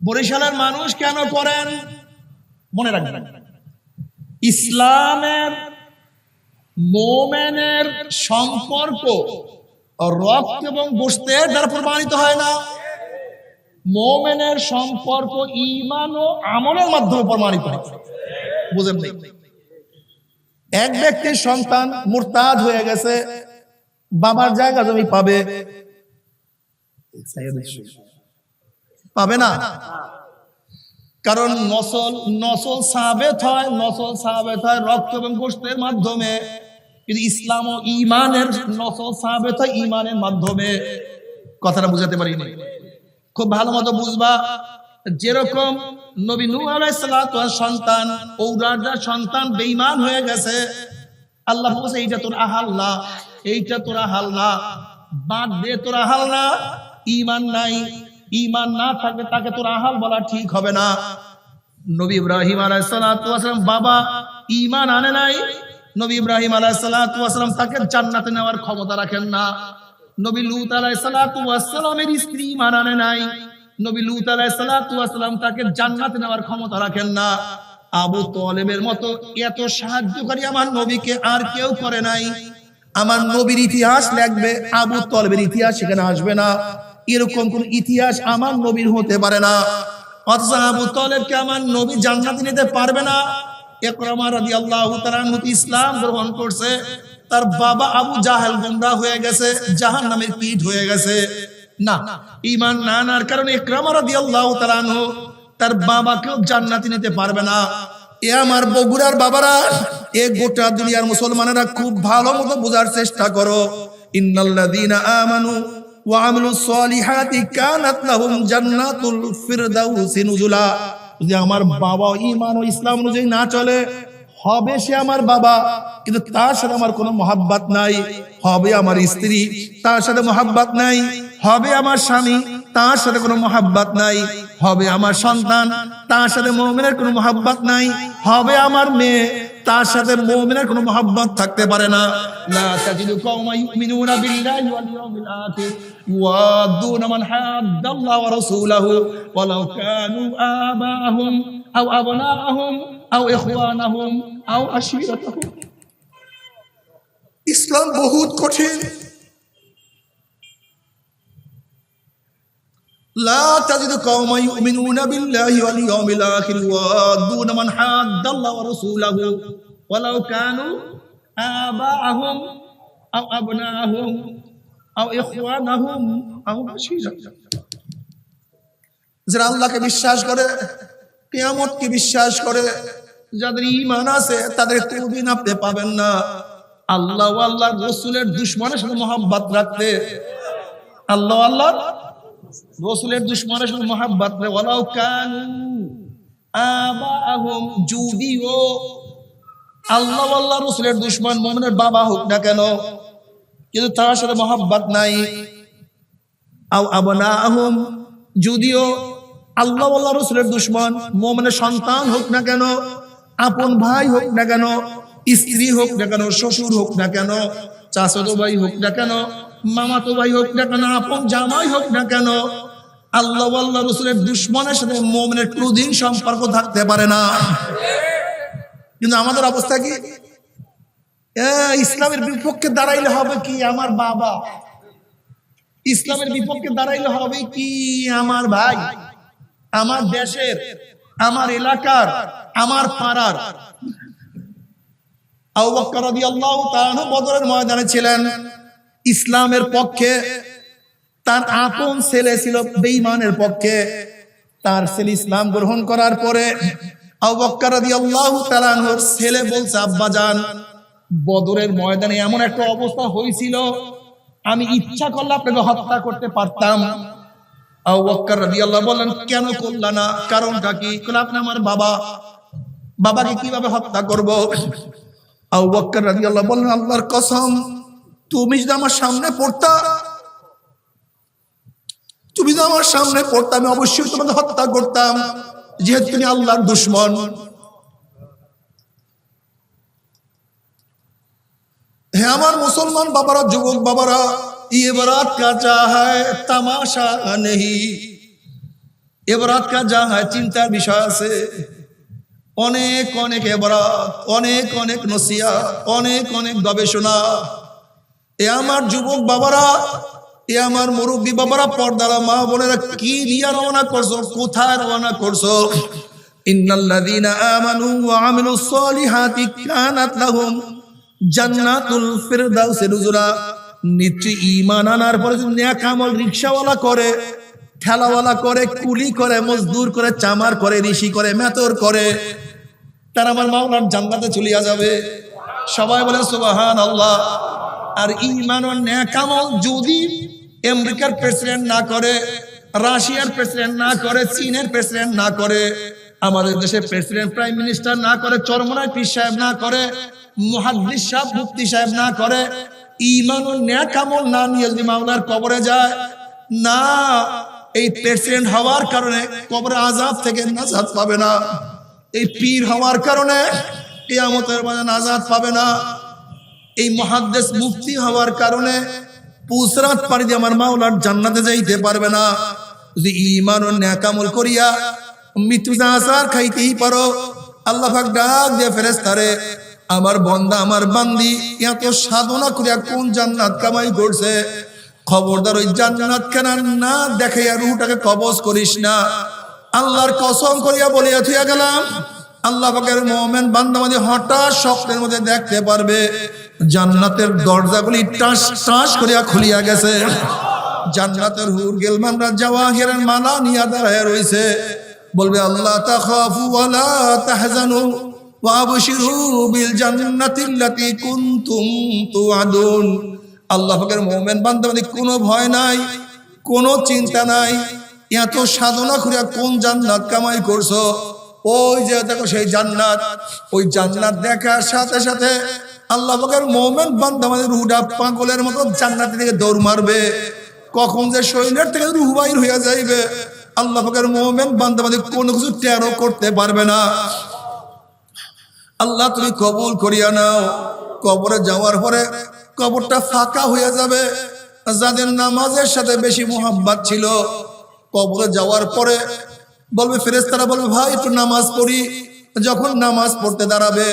বরিশালের মানুষ কেন করেন? মনে রাখবেন, ইসলামের মোমেনের সম্পর্ক রক্ত এবং গোশতের দ্বারা প্রমাণিত হয় না। মোমেনের সম্পর্ক ঈমান ও আমলের মাধ্যমে প্রমাণিত হয়। বুঝেন নাই? এক ব্যক্তির সন্তান মুরতাদ হয়ে গেছে, বাবার জায়গা জমি পাবে? পাবে না, কারণ নসল সাবেত হয় রক্ত এবং গোশতের মাধ্যমে। কিন্তু ইসলাম ও ঈমানের নসল সাবেত হয় ঈমানের মাধ্যমে। কথাটা বুঝাতে পারিনি? খুব ভালো মতো বুঝবা। যেরকম নবী নূহ আলাইহিস সালাতু ওয়াস সন্তান, ঔরাদার সন্তান বেঈমান হয়ে গেছে, আল্লাহ বলেছে এইটা তোর আহাল না, এইটা তোর আহাল না, বাদ দে, তোর আহাল না। ঈমান নাই, ঈমান না থাকলে তাকে তোর আহাল বলা ঠিক হবে না। নবী ইব্রাহিম আলাইহিস সালাতু ওয়াস সালাম বাবা ঈমান আনে নাই, নবী ইব্রাহিম আলাইহিস সালাতু ওয়াস সালাম তাকে জান্নাতে নেওয়ার ক্ষমতা রাখেন না। নবী লূত আলাইহিস সালাতু ওয়াস সালামের স্ত্রী ঈমান আনে নাই, নবী লূত আলাইহিস সালাতু ওয়াস সালাম তাকে জান্নাতে নেওয়ার ক্ষমতা রাখেন না। আবু তালেবের মতো এত সাহায্যকারী আমার নবীকে আর কেউ করে নাই। আমার নবীর ইতিহাস লিখবে, আবু তালেবের ইতিহাস সেখানে আসবে না। এরকম কোন ইতিহাস আমার নবীর হতে পারে না। অথচ আবু তালেবকে আমার নবী জান্নাতে নিতে পারবে না। ইকরামা রাদিয়াল্লাহু তাআলা আনহু ইসলাম গ্রহণ করছে, তার বাবা আবু জাহেল গোমরা হয়ে গেছে, জাহান্নামের পিঠ হয়ে গেছে। না, ঈমান না আনার কারণে ইকরামা রাদিয়াল্লাহু তাআলা আনহু তার বাবাকেও জান্নাতে নিতে পারবে না। এ আমার বগুড়ার বাবারা, এ গোটা দুনিয়ার মুসলমানেরা খুব ভালো মতো বোঝার চেষ্টা করো। ইন্নাল্লাযীনা আমানু ওয়া আমিলুস সলিহাতি কানাত লাহুম জান্নাতুল ফিরদাউসি নুজুলা। যদি আমার বাবা ঈমান ও ইসলাম অনুযায়ী না চলে, হবে সে আমার বাবা কিন্তু তার সাথে আমার কোনো মহাব্বত নাই। হবে আমার স্ত্রী, তার সাথে মহাব্বত নাই। হবে আমার স্বামী, তার সাথে কোনো মহাব্বত নাই। হবে আমার সন্তান, তার সাথে মুমিনের কোনো মহাব্বত নাই। হবে আমার মেয়ে, তার সাথে মুমিনের কোনো মহাব্বত থাকতে পারে না। লা তাজিদু কওমান ইউমিনুনা বিল্লাহি ওয়াল ইয়াউমিল আখির ইউয়াদুনা মান হাদ্দাল্লাহু ওয়া রাসূলাহু ওয়ালাউ কানু আবাহুম আও আবনাআহুম আও ইখওয়ানাহুম আও আশীরাতাহুম। ইসলাম বহুত কঠিন। لا تجد قوما يؤمنون بالله واليوم الآخر يوادون من حاد الله ورسوله ولو كانوا آباءهم أو أبناءهم أو إخوانهم أو عشيرتهم। যারা আল্লাহকে বিশ্বাস করে, কিয়ামতকে বিশ্বাস করে, যাদের ঈমান আছে, তাদের কোনদিন আপনি পাবেন না আল্লাহ ও আল্লাহর রাসূলের দুশমনের সাথে মহব্বত রাখতে। আল্লাহ আল্লাহর রাসূলের দুশমনের সাথে মহব্বত রে, ওয়ালাউ কানু আবাহুম, যদিও আল্লাহ আল্লাহ রাসূলের দুশমন মুমিনের বাবা হোক না কেন, কিন্তু তার সাথে মহব্বত নাই। আও আবনাহুম, যদিও আল্লাহ আল্লাহ রাসূলের দুশমন মুমিনের সন্তান হোক না কেন, আপন ভাই হোক না কেন, স্ত্রী হোক না কেন, শ্বশুর হোক না কেন, চাচাতো ভাই হোক না কেন, মামাতো ভাই হোক না কেন, আপন জামাই হোক না কেন, আল্লাহ আল্লাহ রাসূলের দুশমনের সাথে মুমিনের কোনদিন সম্পর্ক থাকতে পারে না। কিন্তু আমাদের অবস্থা কি? ইসলামের বিপক্ষে দাঁড়াইলে হবে কি আমার বাবা, ইসলামের বিপক্ষে দাঁড়াইলে হবে কি আমার ভাই, আমার দেশের, আমার এলাকার, আমার পাড়ার। আবু বকর রাদিয়াল্লাহু তাআলা বদরের ময়দানে ছিলেন, ইসলামের পক্ষে। তার আপন ছেলে ছিল বেঈমানের পক্ষে। তার ছেলে ইসলাম গ্রহণ করার পরে আবু বকর রাদিয়াল্লাহু তাআলা আনহুর ছেলে বলছে, আব্বাজান, বদরের ময়দানে এমন একটা অবস্থা হয়েছিল, আমি ইচ্ছা করলে আপনাকে হত্যা করতে পারতাম। আবু বকর রাদিয়াল্লাহু বললেন, কেন করলা না? কারণটা কি? কারণ আপনি আমার বাবা, বাবাকে কিভাবে হত্যা করব? আবু বকর রাদিয়াল্লাহু বললেন, আল্লাহর কসম, তুমি যদি আমার সামনে পড়তা, তুমি যদি আমার সামনে পড়তা, আমি অবশ্যই তোমাকে হত্যা করতাম, যেহেতু তুমি আল্লাহর দুশমন। হে আমার মুসলমান বাবারা, যুবক বাবারা, ये बारात का चाहे तमाशा नहीं, ये बारात का जहाँ चिंतार বিষয় আছে। অনেক অনেক এবারাত, অনেক অনেক নসিহত, অনেক অনেক গবেষণা। এ আমার যুবক বাবারা, এ আমার মুরব্বী বাবারা, পর্দারা মা বোনেরা, কি নিয়ে রওনা করছো? কোথায় রওনা করছো? ইন্নাল্লাযীনা আমানু ওয়া আমিলুস সলিহাতি কানাত লাহুম জান্নাতুল ফিরদাউসি নুজুলা। নিশ্চয়ই ঈমান আনার পরে যদি নেক আমল রিকশাওয়ালা করে, ঠেলাওয়ালা করে, কুলি করে, মজদুর করে, চামার করে, ঋষি করে, মেতর করে, তারা আমার মাওলার জান্নাতে চলে যাবে। সবাই বলে সুবহানাল্লাহ। আর ঈমান ও নেক আমল যদি আমেরিকার প্রেসিডেন্ট না করে, রাশিয়ার প্রেসিডেন্ট না করে, চীনের প্রেসিডেন্ট না করে, আমাদের দেশের প্রেসিডেন্ট প্রাইম মিনিস্টার না করে, চরমনায় পীর সাহেব না করে, মুহাদ্দিস সাহেব মুফতি সাহেব না করে, ঈমান ও নেক আমল না নিয়ে যদি মাওলার কবরে যায়, না, এই প্রেসিডেন্ট হওয়ার কারণে কবরে আযাব থেকে নাজাত পাবে না। এই পীর হওয়ার কারণে কিয়ামতের মাঠে নাজাত পাবে না। এই মুহাদ্দিস মুফতি হওয়ার কারণে পুসরাত পাড়ি দিয়ে আমার মাওলার জান্নাতে যাইতে পারবে না। যদি ঈমান ও নেক আমল করিয়া মৃত্যু আসার খাইতেই পারো, আল্লাহ পাক ডাক দিয়ে ফেরেশতারে, আমার বান্দা আমার বান্দি এত সাধনা করিয়া কোন জান্নাত কামাই করছে, খবরদার ওই জান্নাত খানা না দেখাইয়া রূহটাকে কবজ করিস না। আল্লাহর কসম করিয়া বলিয়া থুইয়া গেলাম, আল্লাহ পাকের মুমিন বান্দা বান্দি হঠাৎ স্বপ্নের মধ্যে দেখতে পারবে জান্নাতের দরজাগুলি টাস টাস করিয়া খুলিয়া গেছে, জান্নাতের হুর গেলমানরা জাওয়াহিরের মালা নিয়া দাঁড়ায় রইছে, বলবে আল্লাহ তাখাফু ওয়ালা তাহজানু ওয়া আবশিরু বিল জান্নাতিল্লাতী কুনতুম তুআদুন। আল্লাহ পাকের মুমিন বান্দা বান্দি কোনো ভয় নাই, কোনো চিন্তা নাই, এত সাধনা করিয়া কোন জান্নাত কামাই করছো, ওই যে দেখো সেই জান্নাত, ওই জান্নাত দেখার সাথে সাথে আল্লাহ পাকের মুমিন বান্দা বান্দি রূহটা পাগলের মতো জান্নাতের দিকে দৌড় মারবে, কখন যে শরীরের থেকে রূহ বাইর হইয়া যাইবে আল্লাহ পাকের মুমিন বান্দা বান্দি কোনো কিছু টেরও করতে পারবে না। আল্লাহ তুমি কবুল করিয়া নাও। কবরে যাওয়ার পরে কবরটা ফাঁকা হয়ে যাবে, যাদের নামাজের সাথে বেশি মোহাব্বত ছিল কবরে যাওয়ার পরে বলবে, ফেরেশতারা বলবে ভাই একটু নামাজ পড়ি। যখন নামাজ পড়তে দাঁড়াবে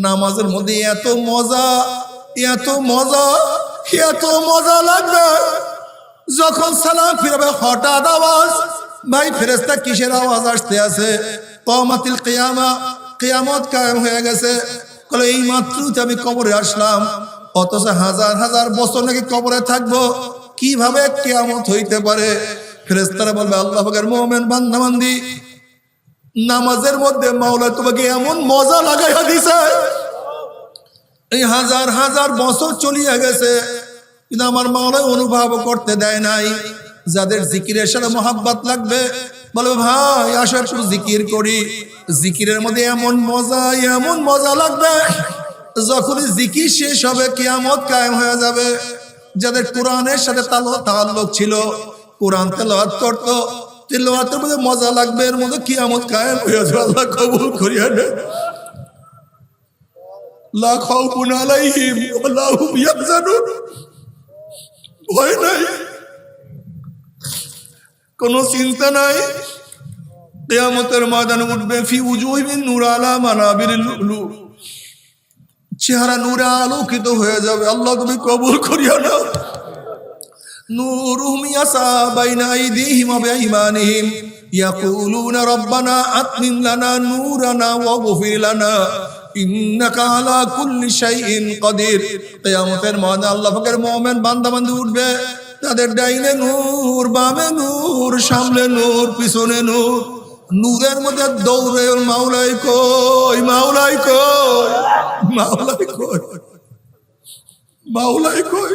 নামাজের মধ্যে এত মজা, এত মজা, এত মজা লাগবে, যখন সালাম ফিরাবে হঠাৎ আওয়াজ, ভাই ফেরেশতা কিসের আওয়াজ আসতে আছে? কিয়ামাতিল কিয়ামা, কিয়ামত কায়েম হয়ে গেছে। বলে এই মাত্রই তো আমি কবরে আসলাম, অথচ হাজার হাজার বছর নাকি কবরে থাকবো, কিভাবে কিয়ামত হইতে পারে? ফেরেশতারা বলবে আল্লাহ পাকের মুমিন বান্দা বান্দি নামাজের মধ্যে মাওলা তোমাকে এমন মজা লাগাইয়া দিছে, এই হাজার হাজার বছর চলিয়া গেছে কিন্তু আমার মাওলা অনুভব করতে দেয় নাই। যাদের জিকিরের সাথে মোহাব্বত লাগবে বলবে ভাই আসো একটু জিকির করি, জিকিরের মধ্যে এমন মজা লাগবে, যখনই জিকির শেষ হবে কিয়ামত কায়েম হয়ে যাবে। যাদের কোরআনের সাথে তাআল্লুক ছিল, কোরআন তেলাওয়াত করতো, তেলাওয়াতের মধ্যে মজা লাগবে, এর মধ্যে কিয়ামত কায়েম হয়ে যাবে। আল্লাহ কবুল করিয়া নেন। লা খাউফুন আলাইহিম ওয়া লা হুম ইয়াহজানুন, ভয় নাই, কোনো চিন্তা নাই। কিয়ামতের ময়দানে উঠবে ফি উজুহিহিম নূর আলা মানাবিরিল লুলু, চেহারা নূরে আলোকিত হয়ে যাবে। আল্লাহ তুমি কবুল করিয়া নাও। নূরুহুম ইয়াসা বাইনা আইদিহিম ওয়া বিআইমানিহিম ইয়াকুলুনা রাব্বানা আতমিম লানা নূরানা ওয়াগফির লানা ইন্নাকা আলা কুল্লি শাইইন কাদির। কিয়ামতের ময়দানে আল্লাহ পাকের মুমিন বান্দা বান্দি উঠবে, তাদের ডাইনে নূর, বামে নূর, সামনে নূর, পিছনে নূর, নূরের মধ্যে দৌড়ে মাওলাই কই, মাওলাই কই, মাওলাই কই, মাওলাই কই।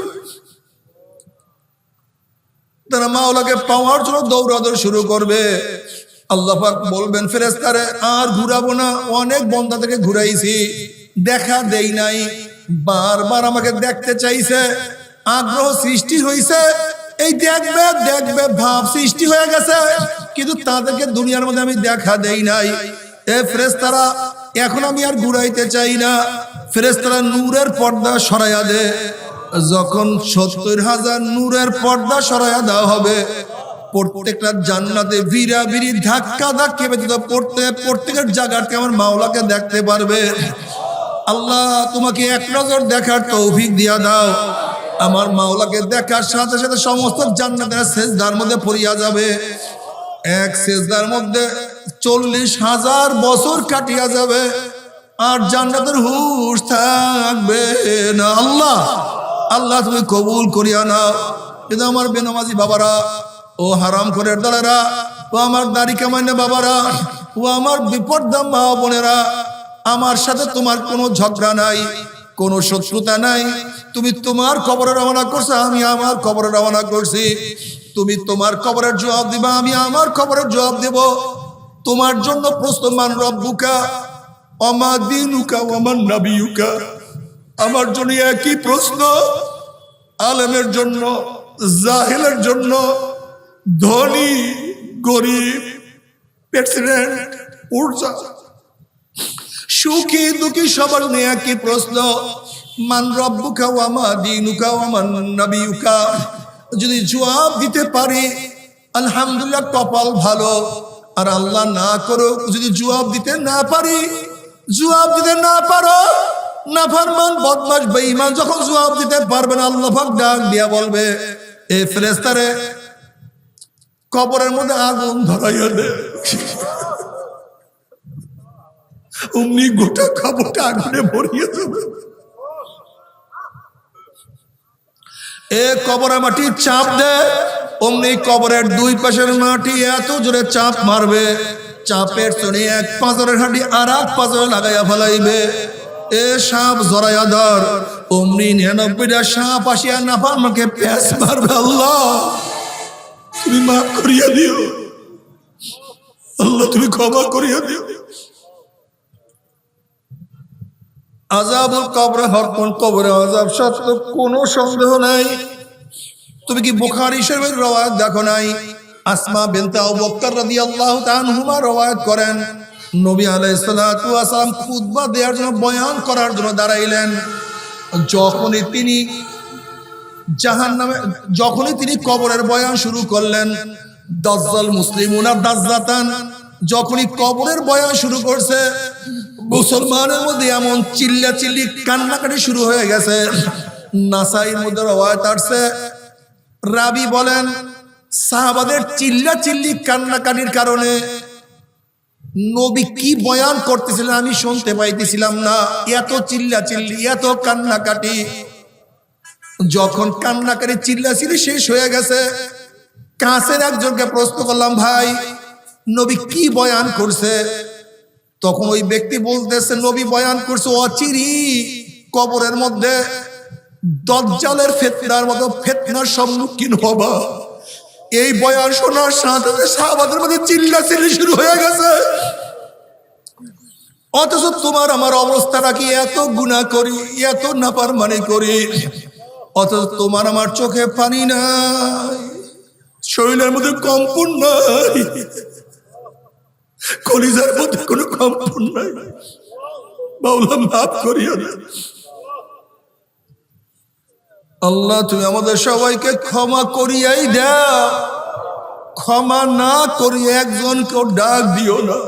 তারা মাওলাকে পাওয়ার জন্য দৌড়াদৌড় শুরু করবে। আল্লাহ পাক বলবেন ফেরেশতারে আর ঘুরাবো না, অনেক বান্দা থেকে ঘুরাইছি, দেখা দেই নাই, বারবার আমাকে দেখতে চাইছে, আগ্রহ সৃষ্টি হইছে, এই দেখবে দেখবে ভাব সৃষ্টি হয়ে গেছে, কিন্তু তাদেরকে দুনিয়ার মধ্যে আমি দেখা দেই নাই। এ ফেরেশতারা এখন আমি আর ঘুরাইতে চাই না। ফেরেশতারা নূরের পর্দা সরাইয়া দে। যখন ৭০,০০০ নূরের পর্দা সরাইয়া দেওয়া হবে, প্রত্যেকটা জান্নাতে ভিড়া ভিড়ি ধাক্কা ধাক্কি ব্যতীত প্রত্যেকের জায়গাতে আমার মাওলাকে দেখতে পারবে। আল্লাহ তোমাকে এক নজর দেখার তৌফিক দিয়া দাও। আমার মাওলাকে দেখার সাথে সাথে সমস্ত জান্নাতের সেজদার মধ্যে পড়িয়া যাবে। এক সেজদার মধ্যে ৪০,০০০ বছর কাটিয়া যাবে, আর জান্নাতের হুশ থাকবে না। আল্লাহ আল্লাহ তুমি কবুল করিয়া নাও। কিন্তু আমার বেনামাজি বাবারা, ও হারাম খোরের দলেরা, ও আমার দাড়ি কামাইনে বাবারা, ও আমার বিপর্দা মা বোনেরা, আমার সাথে তোমার কোনো ঝগড়া নাই, কোনো শত্রুতা নাই। তুমি তোমার কবরে রওনা করছো, আমি আমার কবরে রওনা করছি। তুমি তোমার কবরের জবাব দিবা, আমি আমার কবরের জবাব দেব। তোমার জন্য প্রশ্ন, মান রব্বুকা ওমা দীনুকা ওমান নাবিয়ুকা। আমার জন্য একই প্রশ্ন, আলেমের জন্য, জাহিলের জন্য, ধনী গরিব, প্রেসিডেন্ট, উর্জা, সুখী দুঃখী সবার নিয়ে একই প্রশ্ন, মান রব্বুকা ওয়া মা দীনুকা ওয়া মান নাবিয়ুকা। যদি জবাব দিতে পারি আলহামদুলিল্লাহ কপাল ভালো। আর আল্লাহ না করো যদি জবাব দিতে না পারি, জবাব দিতে না পারো, নাফরমান বদমাশ বেঈমান যখন জবাব দিতে পারবে না, আল্লাহ পাক ডাক দিয়া বলবে, এ ফেরেশতারে কবরের মধ্যে আগুন ধরাইয়া দে। অমনি গোটা কবরটা আগুনে ভরিয়ে দেবে। এ কবরের মাটি চাপ দে, অমনি কবরের দুই পাশের মাটি এত জোরে চাপ মারবে, চাপের চনে এক পাঁজরের হাঁটি আর এক পাঁজরে লাগাইয়া ফেলাইবে। এ সাপ জড়াইয়া ধর, অমনি 99টা সাপ আসিয়া নাফরমানকে প্যাঁচ মারবে। আল্লাহ তুমি মাফ করিয়া দিও, আল্লাহ তুমি ক্ষমা করিয়া দিও। আযাবুল কবর হকন, কবরে আযাব সত্য, কোনো সন্দেহ নাই। তুমি কি বুখারী শরীফের রওয়ায়াত দেখো নাই? আসমা বিনতে আবু বকর রাদিয়াল্লাহু তাআলা আনহুমা রওয়ায়াত করেন, নবী আলাইহিস সালাতু ওয়াস সালাম খুতবা দেওয়ার জন্য, বয়ান করার জন্য দাঁড়াইলেন। যখনই তিনি কবরের বয়ান শুরু করলেন, দাজ্জাল মুসলিমুনা দাজ্জাতান, যখনই কবরের বয়ান শুরু করছে, মুসলমানের মধ্যে এমন চিল্লাচিল্লি কান্নাকাটি শুরু হয়ে গেছে। নাসাইর মধ্যে রওয়ায়াত আসছে, রাবি বলেন সাহাবাদের চিল্লাচিল্লি কান্নাকাটির কারণে নবী কি বয়ান করতেছিলেন আমি শুনতে পাইতেছিলাম না, এত চিল্লাচিল্লি, এত কান্নাকাটি। যখন কান্নাকাটি চিল্লাচিল্লি শেষ হয়ে গেছে, কাছের একজনকে প্রশ্ন করলাম, ভাই নবী কি বয়ান করছে? তখন ওই ব্যক্তি বলতেছে, নবী বয়ান করছে অচিরি কবরের মধ্যে দাজ্জালের ফিতনার মতো ফিতনার সম্মুখীন হবা। এই বয়ান শোনার সাথে সাহাবাদের মধ্যে চিল্লাচিল্লি শুরু হয়ে গেছে। অথচ তোমার আমার অবস্থাটা কি, এত গুনাহ করি, এত নাফরমানি করি, অথচ তোমার আমার চোখে পানি নাই, শরীরের মধ্যে কম্পন নাই, কলিজার মধ্যে কোনো কম্পন নাই। মাওলা মাফ করিও না। আল্লাহ তুমি আমাদের সবাইকে ক্ষমা করিয়াই দাও, ক্ষমা না করিয়ে একজনকেও ডাক দিও না,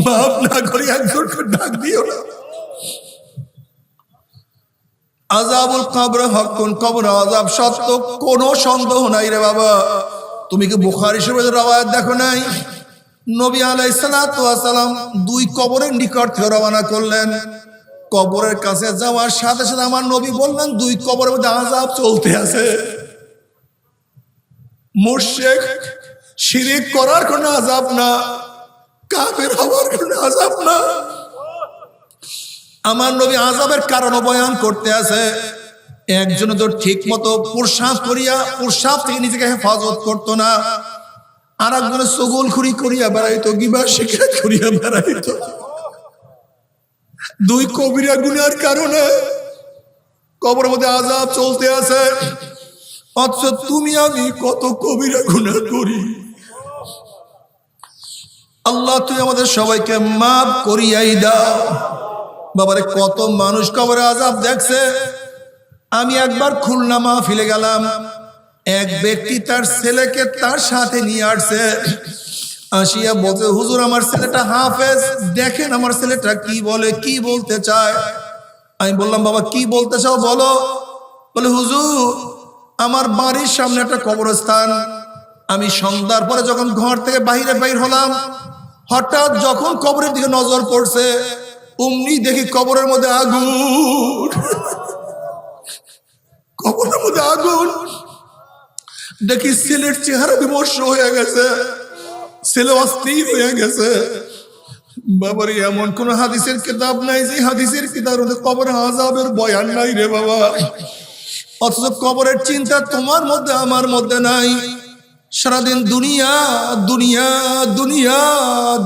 মাফ না করিয়ে একজনকে ডাক দিও না। আযাবুল কবর হকুন, কবর আযাব সত্য, কোনো সন্দেহ নাই রে বাবা। তুমি কি বুখারী শরীফের রওয়ায়াত দেখো নাই? নবী আলাইহিস সালাতু ওয়াস সালাম দুই কবরের নিকট থেকে রওনা করলেন। কবরের কাছে যাওয়ার সাথে সাথে আমার নবী বললেন, দুই কবরের মধ্যে আযাব চলতে আছে। মুশরিক শিরিক করার কোনো আযাব না, কাফের হওয়ার কোনো আযাব না। আমার নবী আযাবের কারণ বয়ান করতে আছে। একজন তো ঠিক মতো প্রসাব করিয়া, প্রসাব থেকে নিজেকে হেফাজত করতো না, আর একজনের চগলখুরি করিয়া বেড়াইতো, গিবত শিকায়ত করিয়া বেড়াইতো। দুই কবিরা গুনার কারণে কবরের মধ্যে আযাব চলতে আছে। অথচ তুমি আমি কত কবিরা গুনাহ করি। আল্লাহ তুমি আমাদের সবাইকে মাফ করিয়াই দাও। বাবারে কত মানুষ কবরে আযাব দেখছে। আমি একবার খুলনা মাহফিলে গেলাম, এক ব্যক্তি তার ছেলেকে তার সাথে নিয়ে আসছে। আসিয়া বলছে, হুজুর আমার ছেলেটা হাফেজ, দেখেন আমার ছেলেটা কি বলে, কি বলতে চায়। আমি বললাম, বাবা কি বলতে চাও বলো। বলে, হুজুর আমার বাড়ির সামনে একটা কবরস্থান, আমি সন্ধ্যার পরে যখন ঘর থেকে বাইর হলাম, হঠাৎ যখন কবরের দিকে নজর পড়ছে, অমনি দেখি কবরের মধ্যে আগুন, কবরের মধ্যে আগুন। দেখি ছেলের চেহারা বিমর্ষ হয়ে গেছে, ছেলে অস্থির হয়ে গেছে। বাবার এমন কোন হাদিসের কিতাব নাই যে হাদিসের কিতাবের মধ্যে কবরের আযাবের বয়ান নাই রে বাবা। অথচ কবরের চিন্তা তোমার মধ্যে আমার মধ্যে নাই। সারাদিন দুনিয়া দুনিয়া দুনিয়া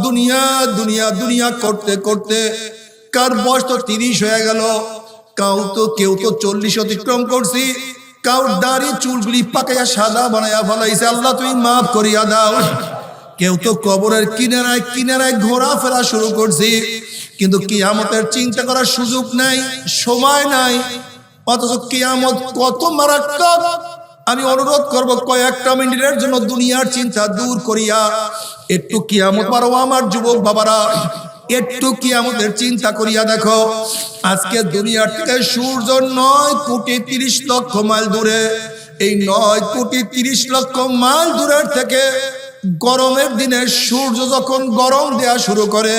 দুনিয়া দুনিয়া দুনিয়া করতে করতে কার বয়স তো 30 হয়ে গেল, কেউ তো 40 অতিক্রম করছি, কাউ দাড়ি চুলগুলি পাকাইয়া সাদা বানাইয়া ফেলাইছে। আল্লাহ তুমি মাফ করিয়া দাও। কেউ তো কবরের কিনারায় কিনারায় ঘোরাফেরা শুরু করছি, কিন্তু কিয়ামতের চিন্তা করার সুযোগ নাই, সময় নাই। অথচ কিয়ামত কত মারাত্মক আমি অনুরোধ করব কয়েকটা মিনিটের জন্য দুনিয়ার চিন্তা দূর করিয়া একটু কিয়ামত পারো আমার যুবক বাবারা, একটু কিয়ামতের চিন্তা করিয়া দেখো। আজকে দুনিয়ার থেকে সূর্য 9,30,00,000 মাইল দূরে, এই 9,30,00,000 মাইল দূরের থেকে গরমের দিনে সূর্য যখন গরম দেয়া শুরু করে,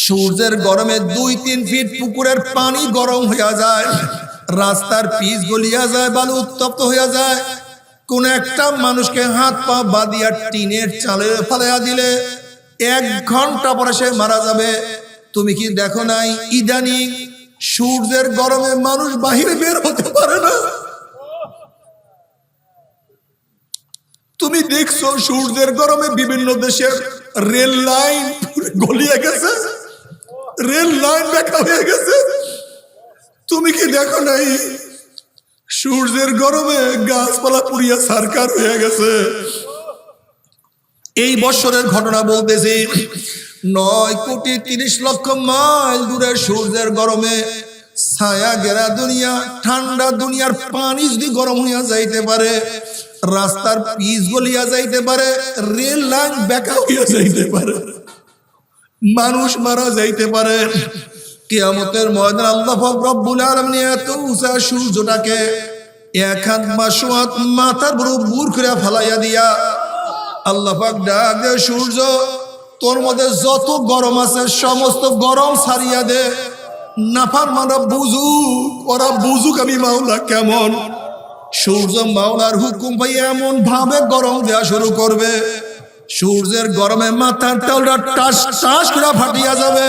সূর্যের গরমে 2-3 ফিট পুকুরের পানি গরম হইয়া যায়, রাস্তার পিচ গলিয়া যায়, বালু উত্তপ্ত হইয়া যায়। কোন একটা মানুষকে হাত পা বাঁধিয়া টিনের চালে ফেলাইয়া দিলে 1 ঘন্টা পরে সে মারা যাবে। তুমি কি দেখো নাই ইদানিং সূর্যের গরমে মানুষ বাহিরে বের হতে পারে না? তুমি দেখছো সূর্যের গরমে বিভিন্ন দেশের রেল লাইন গলিয়ে গেছে, রেল লাইন দেখা হয়ে গেছে। তুমি কি দেখো নাই সূর্যের গরমে গাছপালা পুড়িয়া ছারখার হয়ে গেছে? এই বছরের ঘটনা বলতেছি, 9,30,00,000 মাইল দূরে সূর্যের গরমে ছায়া ঘেরা দুনিয়া, ঠান্ডা দুনিয়ার পানি যদি গরম হইয়া যাইতে পারে, রাস্তার পিচ গলিয়া যাইতে পারে, রেল লাইন বেঁকা হইয়া যাইতে পারে, মানুষ মারা যাইতে পারে, কিয়ামতের ময়দান আল্লাহ পাক রব্বুল আলামিন এত উঁচা সূর্যটাকে 1 হাত বা 1.5 হাত মাথার উপর করে ফেলাইয়া দিয়া আল্লাহ পাক ডাক দে, সূর্য তোর মধ্যে যত গরম আছে সমস্ত গরম ছাড়িয়া দে। নাফরমানরা বুঝুক, ওরা বুঝুক আমি মাওলা কেমন। সূর্য মাওলার হুকুম পাই এমন ভাবে গরম দেওয়া শুরু করবে, সূর্যের গরমে মাথার টালটা টাস টাস করে ফাটিয়া যাবে,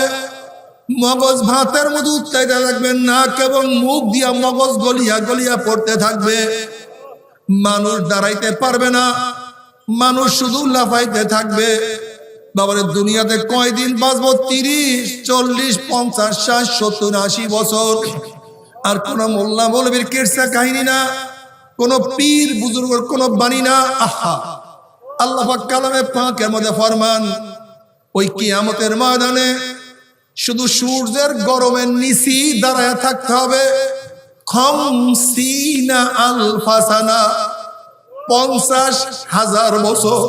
মগজ ভাতের মধ্যে উত্তাইতে থাকবে, নাক এবং মুখ দিয়া মগজ গলিয়া গলিয়া পড়তে থাকবে। মানুষ দাঁড়াইতে পারবে না, মানুষ শুধু লাফাইতে থাকবে। বাবারে দুনিয়াতে কয়দিন বাঁচবো? 30, 40, 50, 60, 70, 80 বছর। আর কোন মোল্লা মৌলবীর কিরসা কাহিনী না, কোন পীর বুজুর্গের কোন বাণী না। আহা, আল্লাহ পাক কালামে পাকের মধ্যে ফরমান, ওই কিয়ামতের ময়দানে শুধু সূর্যের গরমের নিচে দাঁড়ায় থাকতে হবে 50 আলফা সানা, 50,000 বছর,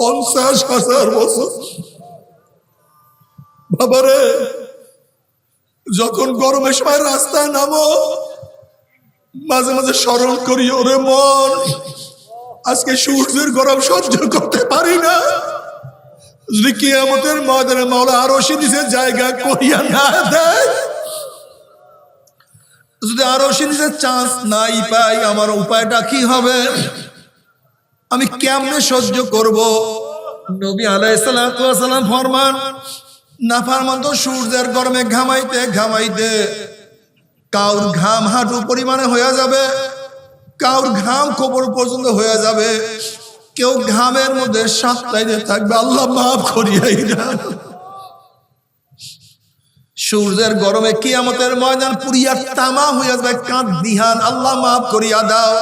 50,000 বছর। বাবারে যখন গরমের সময় রাস্তায় নামো, মাঝে মাঝে স্মরণ করি, ওরে মন আজকে সূর্যের গরম সহ্য করতে পারি না। যদি কিয়ামতের ময়দানে মাওলা আরশে নিচে জায়গা করিয়া না দেয়, যদি আরশে নিচে চান্স নাই পাই, আমার উপায়টা কি হবে? আমি কেমনে সহ্য করব? নবী আলাইহিস সালাতু ওয়াস সালাম ফরমান, নাফরমান তো সূর্যের গরমে ঘামাইতে ঘামাইতে কাউর ঘাম হাঁটু পরিমাণে হয়ে যাবে, কাউর ঘাম কোমর পর্যন্ত হয়ে যাবে, কেউ ঘামের মধ্যে সাঁতরাইতে থাকবে, আল্লাহ মাফ করিয়াই দাও। সূর্যের গরমে কিয়ামতের ময়দান পুরিয়া তামা হইয়া যাবে, কাঁদিহান, আল্লাহ মাফ করিয়া দাও।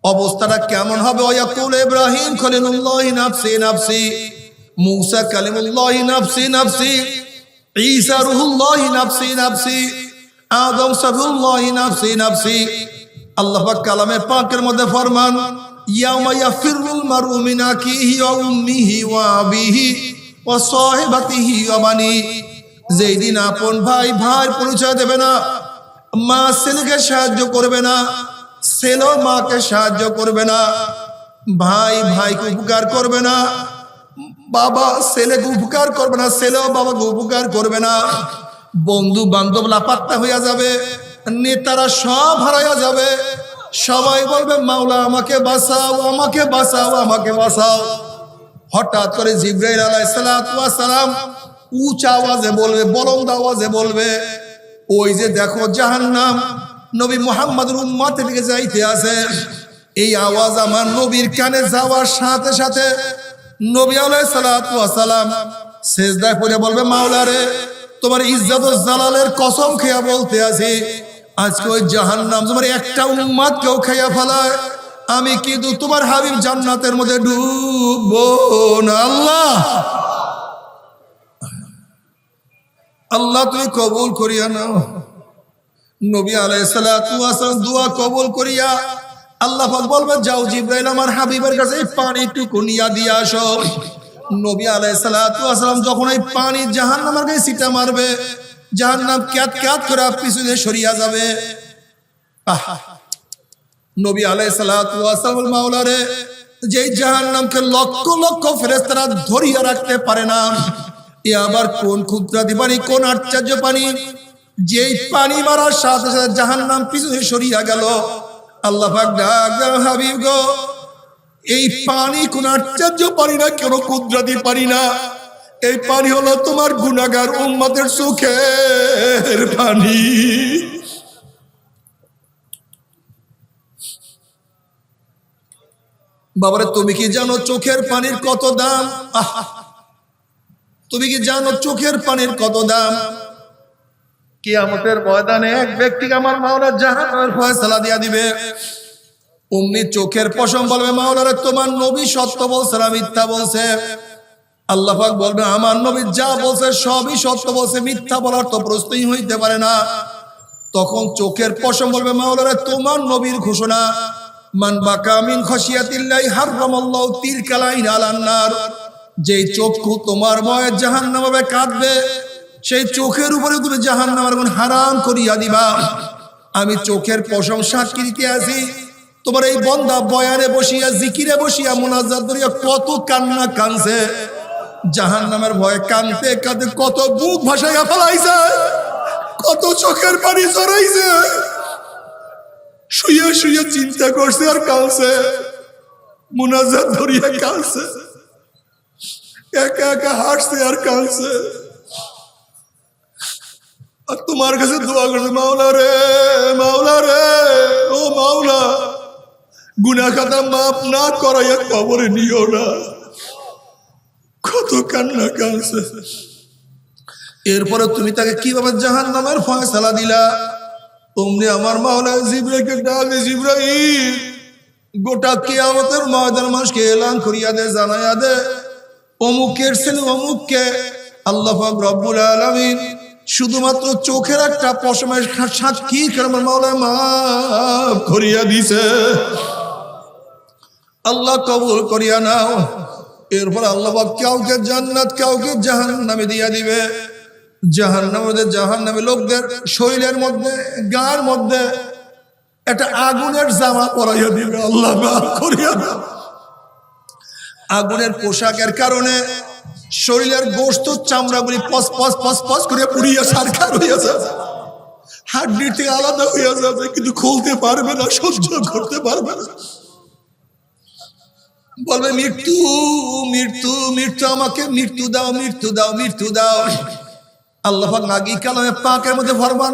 অবস্থাটা কেমন হবে? ওয়াকুল ইব্রাহিম খলিলুল্লাহ নাফসি নাফসি, মুসা কালিমুল্লাহ নাফসি নাফসি, ঈসা রূহুল্লাহ নাফসি নাফসি, আদম সাফিউল্লাহ নাফসি নাফসি। আল্লাহ পাক কালামে পাকের মধ্যে ফরমান, ইয়াউমা ইয়াফিরুল মারউ মিন আখিহি ওয়া উম্মিহি ওয়া আবিহি ওয়া সাহিবাতিহি ওয়া বানি। যেই দিন আপন ভাই ভাই পরিচয় দেবে না, মা ছেলেকে সাহায্য করবে না, ছেলে মাকে সাহায্য করবে না, ভাই ভাইকে উপকার করবে না, বাবা ছেলেকে উপকার করবে না, ছেলেও বাবাকে উপকার করবে না, বন্ধু বান্ধব লাপাত্তা হইয়া যাবে, নেতারা সব হারাইয়া যাবে। সবাই বলবে মাওলা আমাকে বাঁচাও, আমাকে বাঁচাও, আমাকে বাঁচাও। হঠাৎ করে জিবরাইল আলাইহিস সালাতু ওয়াস সালাম উঁচা আওয়াজে বলবে, বলন্দ আওয়াজে বলবে, ওই যে দেখো জাহান্নাম নবী মুহাম্মদের উম্মতের দিকে যাইতে আছে। এই আওয়াজ আমার নবীর কানে যাওয়ার সাথে সাথে নবী আলাইহিস সালাতু ওয়াস সালাম সিজদায় পড়ে বলবে, মাওলা রে, তোমার ইজ্জত ও জালালের কসম খেয়া বলতে আছি, আজকে ওই জাহান্নাম তোমার একটা উম্মত কেউ খাইয়া ফেলায়, আমি কিন্তু তোমার হাবিব জান্নাতের মধ্যে ডুববো না। আল্লাহ আল্লাহ তুমি কবুল করিয়া নাও। নবী আলাইহিস সালাতু ওয়াস সালাম দোয়া কবুল করিয়া আল্লাহ পাক বলবে যাও জিবরাইল আমার হাবিবের কাছে এই পানিটুকু নিয়ে দিয়ে আসো। নবী আলাইহিস সালাতু ওয়াস সালাম যখন এই পানি জাহান্নামের গায়ে ছিটা মারবে, জাহান্নাম ক্যাত ক্যাত করে পিছনে সরিয়া যাবে। নবী আলাইহিস সালাতু ওয়াস সালাম মাওলারে যেই জাহান্নামকে লক্ষ লক্ষ ফেরেশতারা ধরিয়া রাখতে পারে না, এ আবার কোন ক্ষুদ্রাতি পানি, কোন আশ্চর্য পানি, যেই পানি মারার সাথে সাথে জাহান্নাম পিছনে সরিয়া গেল। আল্লাহ পাক ডাক দেন হাবিব গো, এই পানি কোন আশ্চর্য পানি না, কোন কুদরতি পানি না, এই পানি হলো তোমার গুনাহগার উম্মতের চোখের পানি। বাবারে তুমি কি জানো চোখের পানির কত দাম? তুমি কি জানো চোখের পানির কত দাম? কিয়ামতের ময়দানে এক ব্যক্তিকে আমার মাওলা জাহান্নামের ফয়সালা দিয়া দিবে। অমনি চোখের পশম বলবে মাওলারে তোমার নবী সত্য বলছে না মিথ্যা বলছে? আল্লাহ পাক বলবে আমার নবী যা বলছে সবই সত্য বলছে, মিথ্যা বলার তো প্রশ্নই হইতে পারে না। তখন চোখের পশম বলবে মাওলারে তোমার নবীর ঘোষণা, মান বাকা মিন খাশিয়াতিল্লাহি হারামাল্লাহু তিলকাল আইন আলান নার, যেই চক্ষু তোমার ভয়ে জাহান্নামে কাঁদবে, সেই চোখের উপরে তুমি জাহান্নামের আগুন হারাম করিয়া দিবা। আমি চোখের পশম সাক্ষী দিতে আছি, তোমার এই বন্দা বয়ানে বসিয়া জিকিরে বসিয়া মুনাজাত করিয়া কত কান্না কানছে, জাহান্নামের ভয়ে কানতে কাঁদতে কত বুক ভাসাইয়া ফেলাইছে, কত চোখের পানি ঝরাইছে, শুয়ে শুয়ে চিন্তা করছে আর কাঁদছে, মুনাজাত ধরিয়া কাঁদছে, একা একা হাসছে আর কাঁদছে, আর তোমার কাছে দোয়া করছে মাওলা রে, মাওলা রে, ও মাওলা গুনাহ খাতা মাফ না করাইয়া কবরে নিও না। কত কান্না কাঁদছে। এরপরে তুমি তাকে কিভাবে জাহান্নামের ফয়সালা দিলা? অমনি আমার মাওলা জিবরাইলকে ডাকে, জিবরাইল গোটা কিয়ামতের ময়দান মানুষকে এলান করিয়া দে, জানাইয়া দে অমুকের ছেলে অমুককে আল্লাহ পাক রব্বুল আলামিন শুধুমাত্র চোখের একটা পশমের সাক্ষী আমার মাওলা মাফ করিয়া দিছে। আল্লাহ কবুল করিয়া নাও। এরপর আল্লাহ পাক কাউকে জান্নাত কাউকে জাহান্নামে দিয়া দিবে। জাহান্নামে লোকদের শরীরের মধ্যে গার মধ্যে একটা আগুনের জামা পরাইয়া দিবে। আল্লাহ মাফ করিয়া দাও। আগুনের পোশাকের কারণে শরীরের গোশত চামড়াগুলি পস পস পস পস করে পুড়িয়া সারখার হইয়া যাবে, হাড্ডি থেকে আলাদা হইয়া যাবে, কিন্তু খুলতে পারবে না, সহ্য করতে পারবে না। বলবে মৃত্যু মৃত্যু মৃত্যু, আমাকে মৃত্যু দাও, মৃত্যু দাও, মৃত্যু দাও। আল্লাহ পাক নাগি কালামে পাকের মধ্যে ফরমান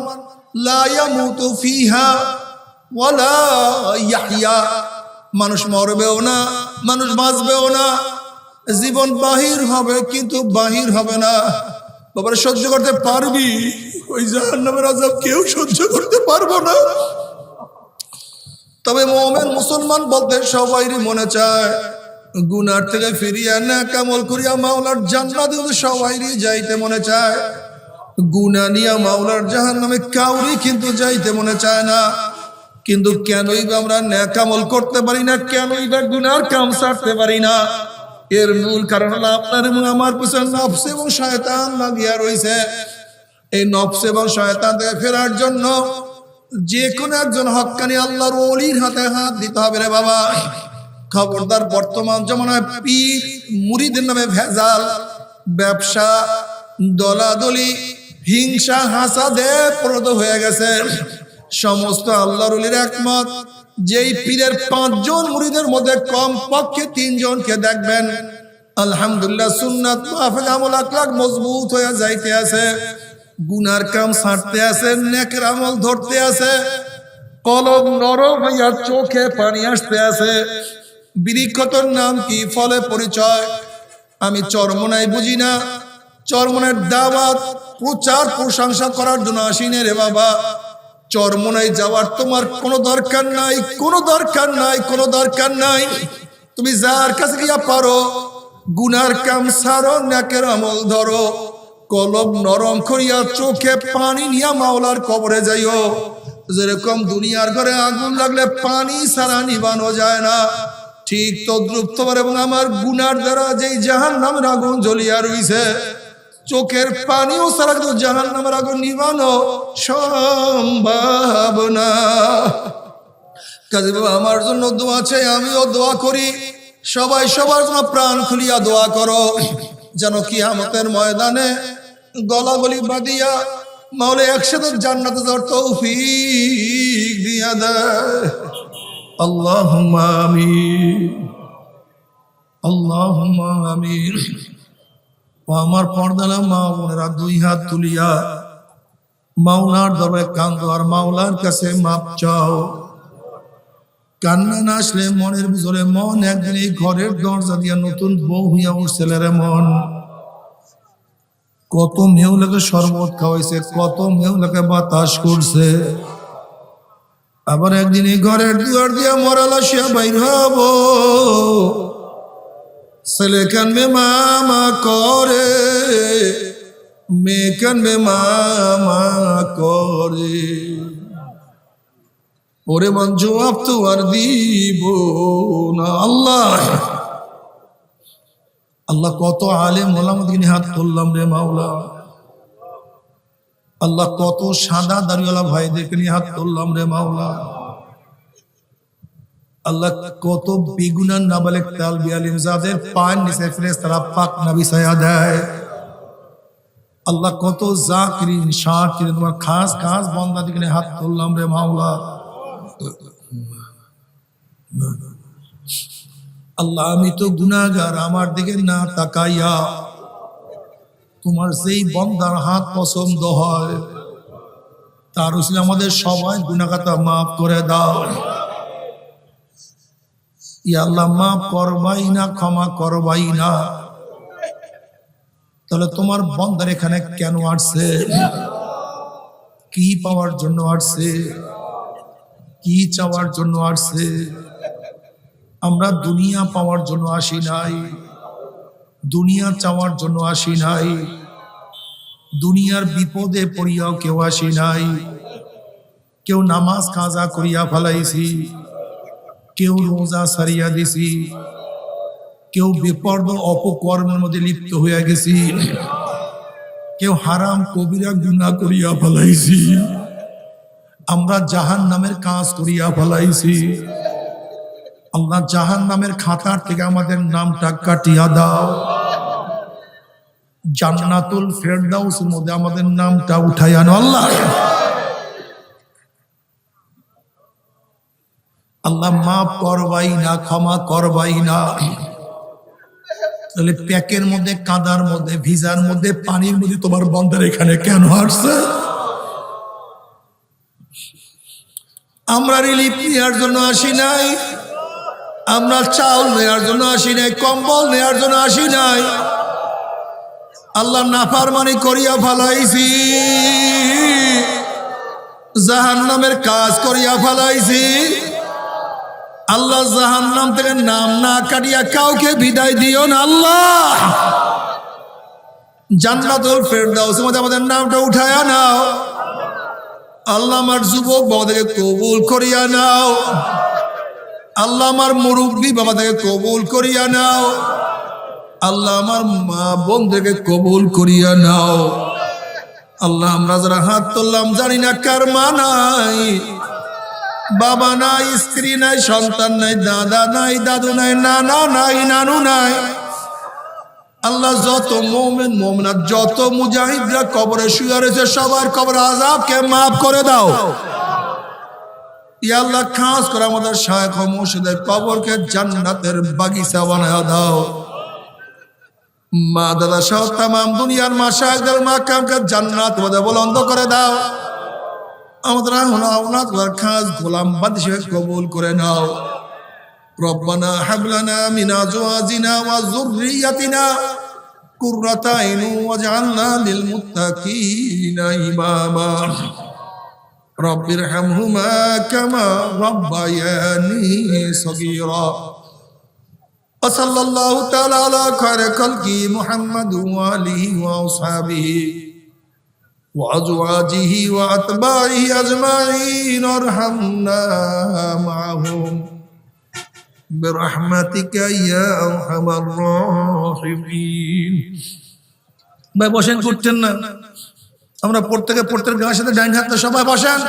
লা ইয়ামুতু ফিহা ওয়ালা ইয়াহইয়া, মানুষ মরবেও না, মানুষ বাঁচবেও না, জীবন বাহির হবে কিন্তু বাহির হবে না। বাবারে সহ্য করতে পারবি? ওই জাহান্নামের আযাব কেউ সহ্য করতে পারবো না। তবে মুমিন মুসলমান বলতে সবাইরই মনে চায় গুনার থেকে ফিরিয়া নেক আমল করিয়া মাওলার জান্নাতে সবাইরই যাইতে মনে চায়। গুনাহ নিয়া মাওলার জাহান্নামে কাউরি কিন্তু যাইতে মনে চায় না। কিন্তু কেনই বা আমরা নেক আমল করতে পারি না, কেনই বা গুনার কাম ছাড়তে পারি না? এর মূল কারণ হলো আপনার এবং আমার পিছনে নফস এবং শয়তান লাগিয়া রয়েছে। এই নফস এবং শয়তান থেকে ফেরার জন্য যে কোনো একজন হক্কানি আল্লাহর ওলির হাতে হাত দিতে হবে রে বাবা। খবরদার, বর্তমান জমানায় পীর মুরিদের নামে ভেজাল, ব্যবসা, দলাদলি, হিংসা, হাসাদে প্রদ হয়ে গেছে। সমস্ত আল্লাহর ওলির একমত, যেই পীরের 5 জন মুরিদের মধ্যে কম পক্ষে 3 জনকে দেখবেন আলহামদুলিল্লাহ সুন্নাত মাহফিল আমল আকলাক মজবুত হয়ে যাইতে আছে, গুনার কাম ছাড়তে আছে, নেকের আমল ধরতে আছে, কলম নরম হইয়া চোখে পানি আসতে আছে। বৃক্ষতর নাম কি, ফলে পরিচয়। আমি চরমনাই বুঝি না, চরমনের দাওয়াত প্রচার প্রশংসা করার জন্য আসিনে রে বাবা। চরমনাই যাওয়ার তোমার কোনো দরকার নাই, কোনো দরকার নাই, কোনো দরকার নাই। তুমি যার কাছে গিয়া পারো গুনার কাম ছাড়ো, নেকের আমল ধরো, কলম নরম করিয়া চোখে পানি নিয়া মাওলার কবরে যাইও। যেরকম দুনিয়ার ঘরে আগুন লাগলে পানি ছাড়া নিবানো যায় না, ঠিক তদ্রুপ তোমার এবং আমার গুনার দ্বারা যেই জাহান্নামের আগুন জ্বলিয়া রইছে, চোখের পানিও ছাড়া কিন্তু জাহান্নামের আগুন নিবানো সম্ভব না। কাজে বাবা আমার জন্য দোয়া চাই, আমিও দোয়া করি, সবাই সবার জন্য প্রাণ খুলিয়া দোয়া করো, যেন কিয়ামতের ময়দানে গলাগলি বাঁধিয়া মাওলা একসাথে জান্নাতে যাওয়ার তৌফিক দিয়া দেয়। আল্লাহুম্মা আমিন, আল্লাহুম্মা আমিন। ও আমার পর্দালা মা বোনেরা, দুই হাত তুলিয়া মাওলার দরবারে কান্দো আর মাওলার কাছে মাপ চাও। কান্না না আসলে মনের ভিতরে মন একদিন এই ঘরের দরজা দিয়া নতুন বউ হইয়া উঠছিল মন। কত মেহুলাকে শরবত খাওয়াইছে, কত মেহুলাকে বাতাস করছে, আবার একদিন এই ঘরের দুয়ার দিয়া মরালা সে বাইর হব। ছেলে কানবে মামা করে, মেয়ে কানবে মামা করে, ওরে মন জবাব তো আর দিব না। আল্লাহ আল্লাহ কত আলেম ওলামাদিকে হাত তুললাম রে মাওলা। আল্লাহ কত সাদা দাড়িওয়ালা ভাইদেরকে নিয়ে হাত তুললাম রে মাওলা। আল্লাহ কত বেগুনার নাবালেক তালবি আলিম যাদের পায়ের নিচে ফেরেশতারা পাক না বিছায়া দেয়। আল্লাহ কত জাকিরিন শাকিরিন তোমার খাস খাস বান্দাদেরকে নিয়ে হাত তুললাম রে মাওলা। আল্লাহ আমি তো গুনাহগার, আমার দিকে না তাকাইয়া তোমার যেই বান্দার হাত পছন্দ হয় তার উসিলে আমাদের সবাই গুনাহগাতা মাফ করে দাও। ইয়া আল্লাহ মাফ করবাই না, ক্ষমা করবাই না, তাহলে তোমার বান্দার এখানে কেন আসছে? কি পাওয়ার জন্য আসছে? কি চাওয়ার জন্য আসছে? আমরা দুনিয়া পাওয়ার জন্য আসি নাই, দুনিয়া চাওয়ার জন্য আসি নাই, দুনিয়ার বিপদে পড়িয়াও কেউ আসি নাই। কেউ নামাজ কাজা করিয়া ফেলাইছি, কেউ রোজা সারিয়া দিছি, কেউ বিপর্দ অপকর্মের মধ্যে লিপ্ত হইয়া গেছি, কেউ হারাম কবিরা গুনাহ করিয়া ফেলাইছি, আমরা জাহান্নামের কাজ করিয়া ফেলাইছি। আল্লাহ জাহান্নামের খাতার থেকে আমাদের নামটা কাটিয়া দাও, জান্নাতুল ফেরদাউসের মধ্যে আমাদের নামটা উঠাইয়া আনো। আল্লাহ আল্লাহ মাফ করবাই না, ক্ষমা করবাই না, তাহলে প্যাকের মধ্যে, কাদার মধ্যে, ভিজার মধ্যে, পানির মধ্যে তোমার বান্দার এখানে কেন আসছে? আমরা রিলিফ নেওয়ার জন্য আসি নাই, আমরা চাউল নেওয়ার জন্য আসি নাই, কম্বল নেওয়ার জন্য আসি নাই। আল্লাহ নাফরমানি করিয়া ফেলাইছি, জাহান্নামের কাজ করিয়া ফেলাইছি। আল্লাহ জাহান্নাম থেকে নাম না কাটিয়া কাউকে বিদায় দিও না। আল্লাহ জান্নাতুল ফেরদাউসের মধ্যে আমাদের নামটা উঠায়া নাও। আল্লাহ আমার যুবক বাবাদেরকে কবুল করিয়া নাও। আল্লাহ আমার মুরব্বী বাবাদেরকে কবুল করিয়া নাও। আল্লাহ আমার মা বোনদেরকে কবুল করিয়া নাও। আল্লাহ আমরা যারা হাত তুললাম জানি না কার মা নাই, বাবা নাই, স্ত্রী নাই, সন্তান নাই, দাদা নাই, দাদু নাই, নানা নাই, নানু নাই। আল্লাহ যত মুমিন মুমিনাত, যত মুজাহিদরা কবরে শুয়ে রয়েছে সবার কবর আযাবকে মাফ করে দাও। ইয়া আল্লাহ খাস করে আমাদের শায়েখ ও মুর্শিদের কবরকে জান্নাতের বাগিচা বানায়া দাও। মা দাদা সহ তামাম দুনিয়ার মাশায়েখদের মাকামকে জান্নাত মধ্যে বুলন্দ করে দাও। আমাদের আওলাদ খাস গোলাম বান্দী হিসেবে কবুল করে নাও। রব্বানা হাব লানা মিন আজওয়াজিনা ওয়া যুররিয়াতিনা কুররাতা আইন ওয়াজআলনা লিল মুত্তাকিনা ইমামা। রব্বিরহামহুমা কামা রাব্বায়ানি সগীরা। ওয়া সাল্লাল্লাহু তাআলা আলা খায়রি খালকি মুহাম্মাদ ওয়া আলিহি ওয়া আসহাবিহি وأزواجه وأتباعه أجمعين وارحمنا معهم برحمتك يا أرحم الراحمين ভাই বসেন, করছেন না? আমরা প্রত্যেকের গায়ের সাথে ডাইন হাতটা সবাই বসেন।